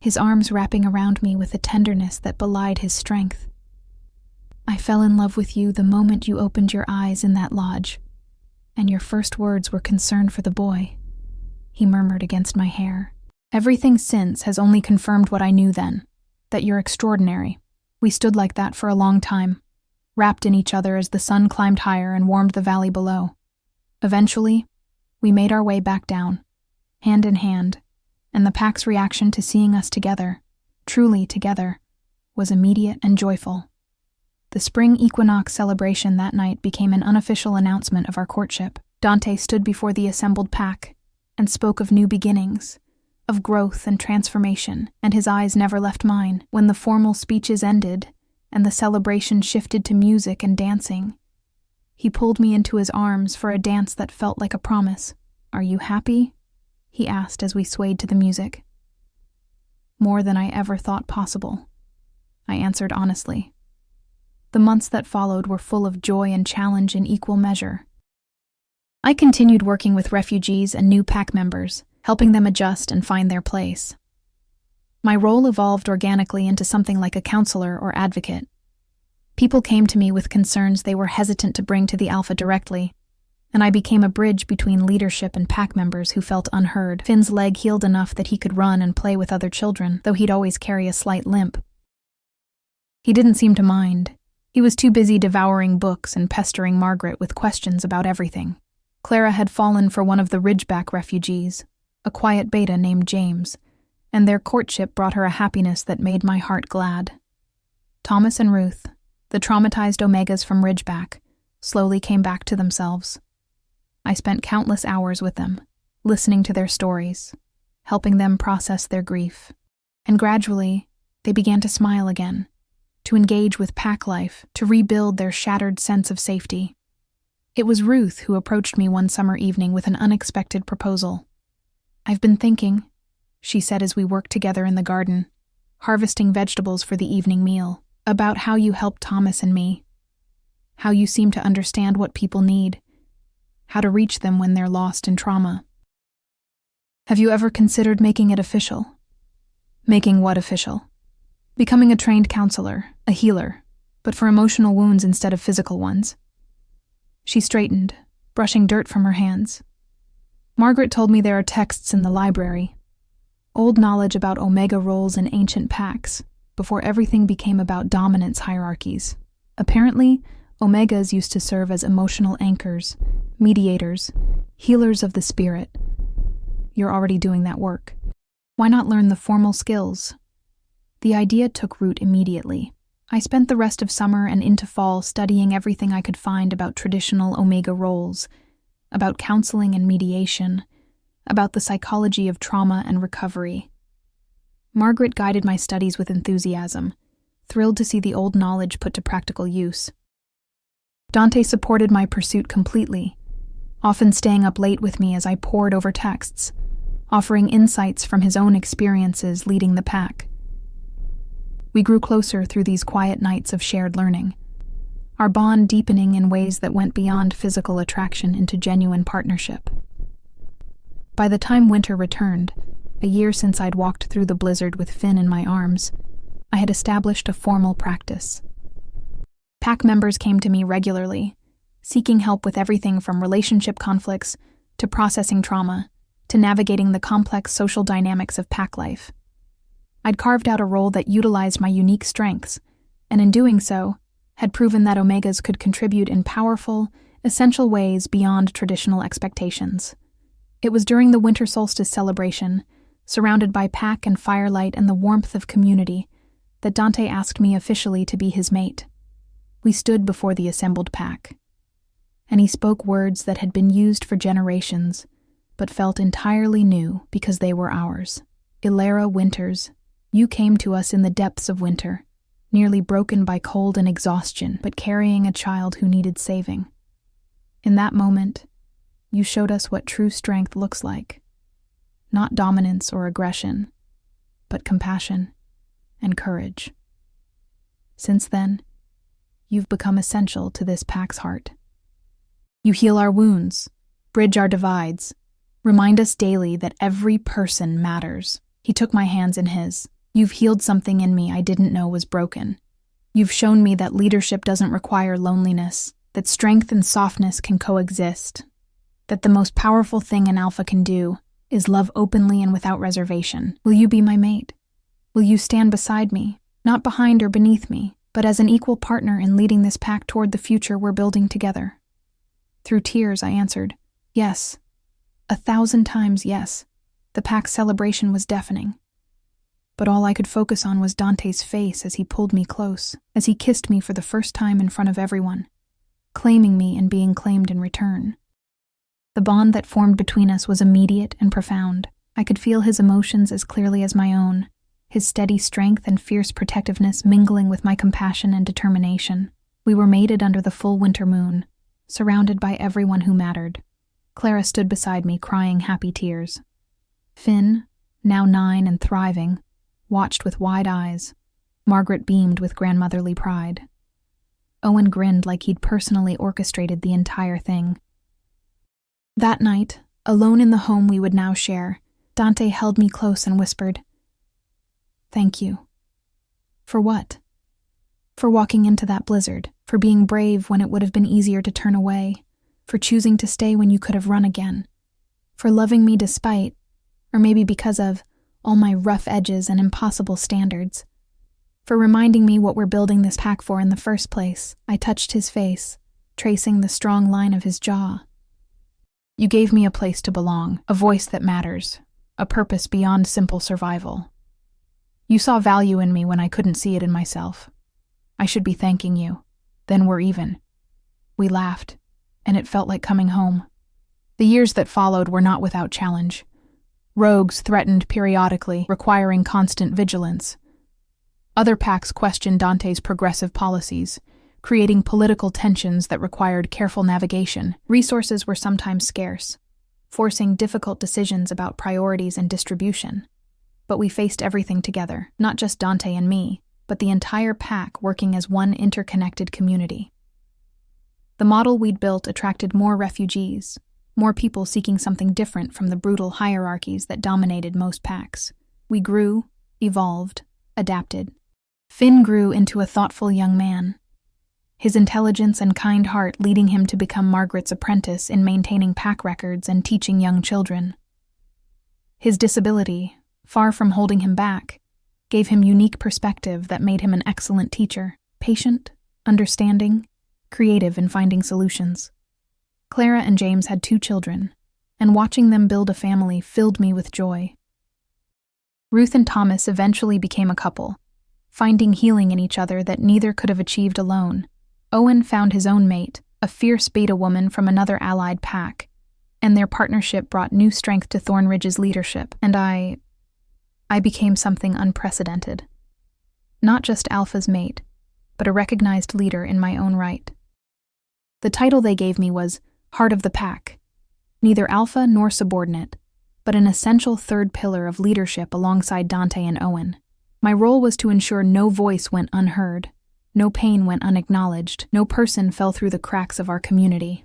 his arms wrapping around me with a tenderness that belied his strength. I fell in love with you the moment you opened your eyes in that lodge, and your first words were concern for the boy, he murmured against my hair. Everything since has only confirmed what I knew then, that you're extraordinary. We stood like that for a long time, wrapped in each other as the sun climbed higher and warmed the valley below. Eventually, we made our way back down, hand in hand, and the pack's reaction to seeing us together, truly together, was immediate and joyful. The spring equinox celebration that night became an unofficial announcement of our courtship. Dante stood before the assembled pack and spoke of new beginnings, of growth and transformation, and his eyes never left mine. When the formal speeches ended and the celebration shifted to music and dancing, he pulled me into his arms for a dance that felt like a promise. "Are you happy?" he asked as we swayed to the music. "More than I ever thought possible," I answered honestly. The months that followed were full of joy and challenge in equal measure. I continued working with refugees and new pack members, helping them adjust and find their place. My role evolved organically into something like a counselor or advocate. People came to me with concerns they were hesitant to bring to the Alpha directly, and I became a bridge between leadership and pack members who felt unheard. Finn's leg healed enough that he could run and play with other children, though he'd always carry a slight limp. He didn't seem to mind. He was too busy devouring books and pestering Margaret with questions about everything. Clara had fallen for one of the Ridgeback refugees, a quiet beta named James, and their courtship brought her a happiness that made my heart glad. Thomas and Ruth, the traumatized Omegas from Ridgeback, slowly came back to themselves. I spent countless hours with them, listening to their stories, helping them process their grief. And gradually, they began to smile again, to engage with pack life, to rebuild their shattered sense of safety. It was Ruth who approached me one summer evening with an unexpected proposal. "I've been thinking," she said as we worked together in the garden, harvesting vegetables for the evening meal, "about how you help Thomas and me, how you seem to understand what people need, how to reach them when they're lost in trauma. Have you ever considered making it official?" "Making what official?" "Becoming a trained counselor, a healer, but for emotional wounds instead of physical ones." She straightened, brushing dirt from her hands. "Margaret told me there are texts in the library, old knowledge about Omega roles in ancient packs, before everything became about dominance hierarchies. Apparently, Omegas used to serve as emotional anchors, mediators, healers of the spirit. You're already doing that work. Why not learn the formal skills?" The idea took root immediately. I spent the rest of summer and into fall studying everything I could find about traditional Omega roles, about counseling and mediation, about the psychology of trauma and recovery. Margaret guided my studies with enthusiasm, thrilled to see the old knowledge put to practical use. Dante supported my pursuit completely, often staying up late with me as I pored over texts, offering insights from his own experiences leading the pack. We grew closer through these quiet nights of shared learning, our bond deepening in ways that went beyond physical attraction into genuine partnership. By the time winter returned, a year since I'd walked through the blizzard with Finn in my arms, I had established a formal practice. Pack members came to me regularly, seeking help with everything from relationship conflicts to processing trauma to navigating the complex social dynamics of pack life. I'd carved out a role that utilized my unique strengths, and in doing so, had proven that Omegas could contribute in powerful, essential ways beyond traditional expectations. It was during the winter solstice celebration, surrounded by pack and firelight and the warmth of community, that Dante asked me officially to be his mate. We stood before the assembled pack, and he spoke words that had been used for generations, but felt entirely new because they were ours. Ilera Winters, you came to us in the depths of winter, nearly broken by cold and exhaustion, but carrying a child who needed saving. In that moment, you showed us what true strength looks like. Not dominance or aggression, but compassion and courage. Since then, you've become essential to this pack's heart. You heal our wounds, bridge our divides, remind us daily that every person matters. He took my hands in his. You've healed something in me I didn't know was broken. You've shown me that leadership doesn't require loneliness, that strength and softness can coexist, that the most powerful thing an alpha can do is love openly and without reservation. Will you be my mate? Will you stand beside me, not behind or beneath me, but as an equal partner in leading this pack toward the future we're building together? Through tears, I answered, yes. 1,000 times yes. The pack's celebration was deafening. But all I could focus on was Dante's face as he pulled me close, as he kissed me for the first time in front of everyone, claiming me and being claimed in return. The bond that formed between us was immediate and profound. I could feel his emotions as clearly as my own, his steady strength and fierce protectiveness mingling with my compassion and determination. We were mated under the full winter moon, surrounded by everyone who mattered. Clara stood beside me, crying happy tears. Finn, now 9 and thriving, watched with wide eyes. Margaret beamed with grandmotherly pride. Owen grinned like he'd personally orchestrated the entire thing. That night, alone in the home we would now share, Dante held me close and whispered, "Thank you." For what? For walking into that blizzard, for being brave when it would have been easier to turn away, for choosing to stay when you could have run again, for loving me despite, or maybe because of, all my rough edges and impossible standards, for reminding me what we're building this pack for in the first place. I touched his face, tracing the strong line of his jaw. You gave me a place to belong, a voice that matters, a purpose beyond simple survival. You saw value in me when I couldn't see it in myself. I should be thanking you. Then we're even. We laughed, and it felt like coming home. The years that followed were not without challenge. Rogues threatened periodically, requiring constant vigilance. Other packs questioned Dante's progressive policies, creating political tensions that required careful navigation. Resources were sometimes scarce, forcing difficult decisions about priorities and distribution. But we faced everything together, not just Dante and me, but the entire pack working as one interconnected community. The model we'd built attracted more refugees, more people seeking something different from the brutal hierarchies that dominated most packs. We grew, evolved, adapted. Finn grew into a thoughtful young man, his intelligence and kind heart leading him to become Margaret's apprentice in maintaining pack records and teaching young children. His disability, far from holding him back, gave him unique perspective that made him an excellent teacher, patient, understanding, creative in finding solutions. Clara and James had 2 children, and watching them build a family filled me with joy. Ruth and Thomas eventually became a couple, finding healing in each other that neither could have achieved alone. Owen found his own mate, a fierce beta woman from another allied pack, and their partnership brought new strength to Thornridge's leadership, and I became something unprecedented. Not just Alpha's mate, but a recognized leader in my own right. The title they gave me was Heart of the Pack, neither alpha nor subordinate, but an essential third pillar of leadership alongside Dante and Owen. My role was to ensure no voice went unheard, no pain went unacknowledged, no person fell through the cracks of our community.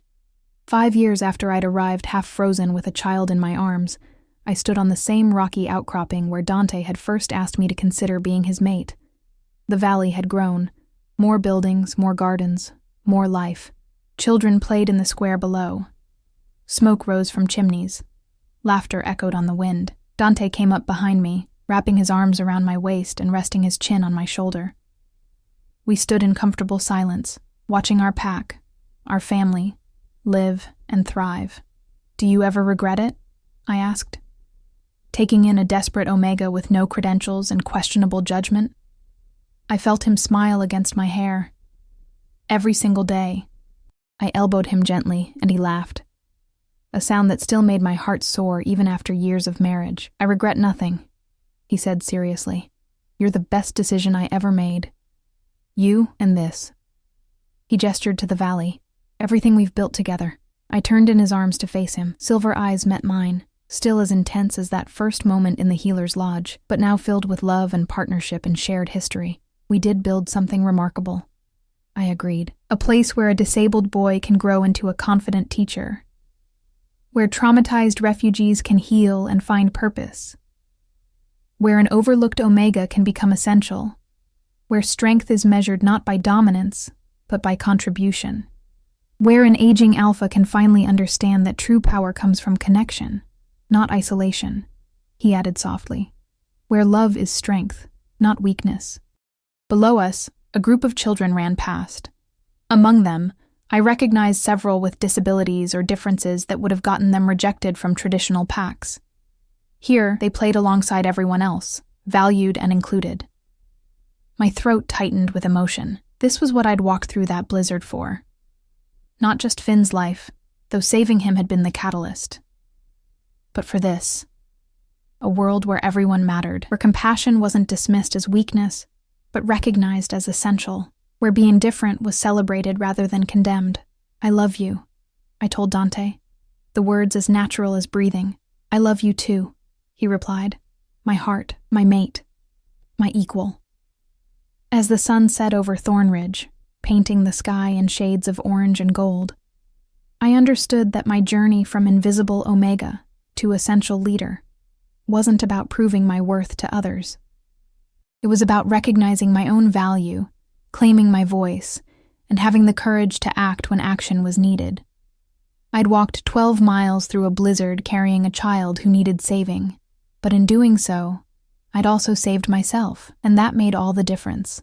5 years after I'd arrived half frozen with a child in my arms, I stood on the same rocky outcropping where Dante had first asked me to consider being his mate. The valley had grown, more buildings, more gardens, more life. Children played in the square below. Smoke rose from chimneys. Laughter echoed on the wind. Dante came up behind me, wrapping his arms around my waist and resting his chin on my shoulder. We stood in comfortable silence, watching our pack, our family, live and thrive. "Do you ever regret it?" I asked. Taking in a desperate Omega with no credentials and questionable judgment? I felt him smile against my hair. "Every single day." I elbowed him gently, and he laughed. A sound that still made my heart soar even after years of marriage. "I regret nothing," he said seriously. "You're the best decision I ever made. You and this." He gestured to the valley. "Everything we've built together." I turned in his arms to face him. Silver eyes met mine, still as intense as that first moment in the healer's lodge, but now filled with love and partnership and shared history. "We did build something remarkable," I agreed. "A place where a disabled boy can grow into a confident teacher, where traumatized refugees can heal and find purpose, where an overlooked Omega can become essential, where strength is measured not by dominance, but by contribution, where an aging Alpha can finally understand that true power comes from connection, not isolation," he added softly, "where love is strength, not weakness." Below us, a group of children ran past. Among them, I recognized several with disabilities or differences that would have gotten them rejected from traditional packs. Here, they played alongside everyone else, valued and included. My throat tightened with emotion. This was what I'd walked through that blizzard for. Not just Finn's life, though saving him had been the catalyst. But for this. A world where everyone mattered, where compassion wasn't dismissed as weakness, but recognized as essential, where being different was celebrated rather than condemned. "I love you," I told Dante, the words as natural as breathing. "I love you too," he replied. "My heart, my mate, my equal." As the sun set over Thornridge, painting the sky in shades of orange and gold, I understood that my journey from invisible Omega to essential leader wasn't about proving my worth to others. It was about recognizing my own value, claiming my voice, and having the courage to act when action was needed. I'd walked 12 miles through a blizzard carrying a child who needed saving, but in doing so, I'd also saved myself, and that made all the difference.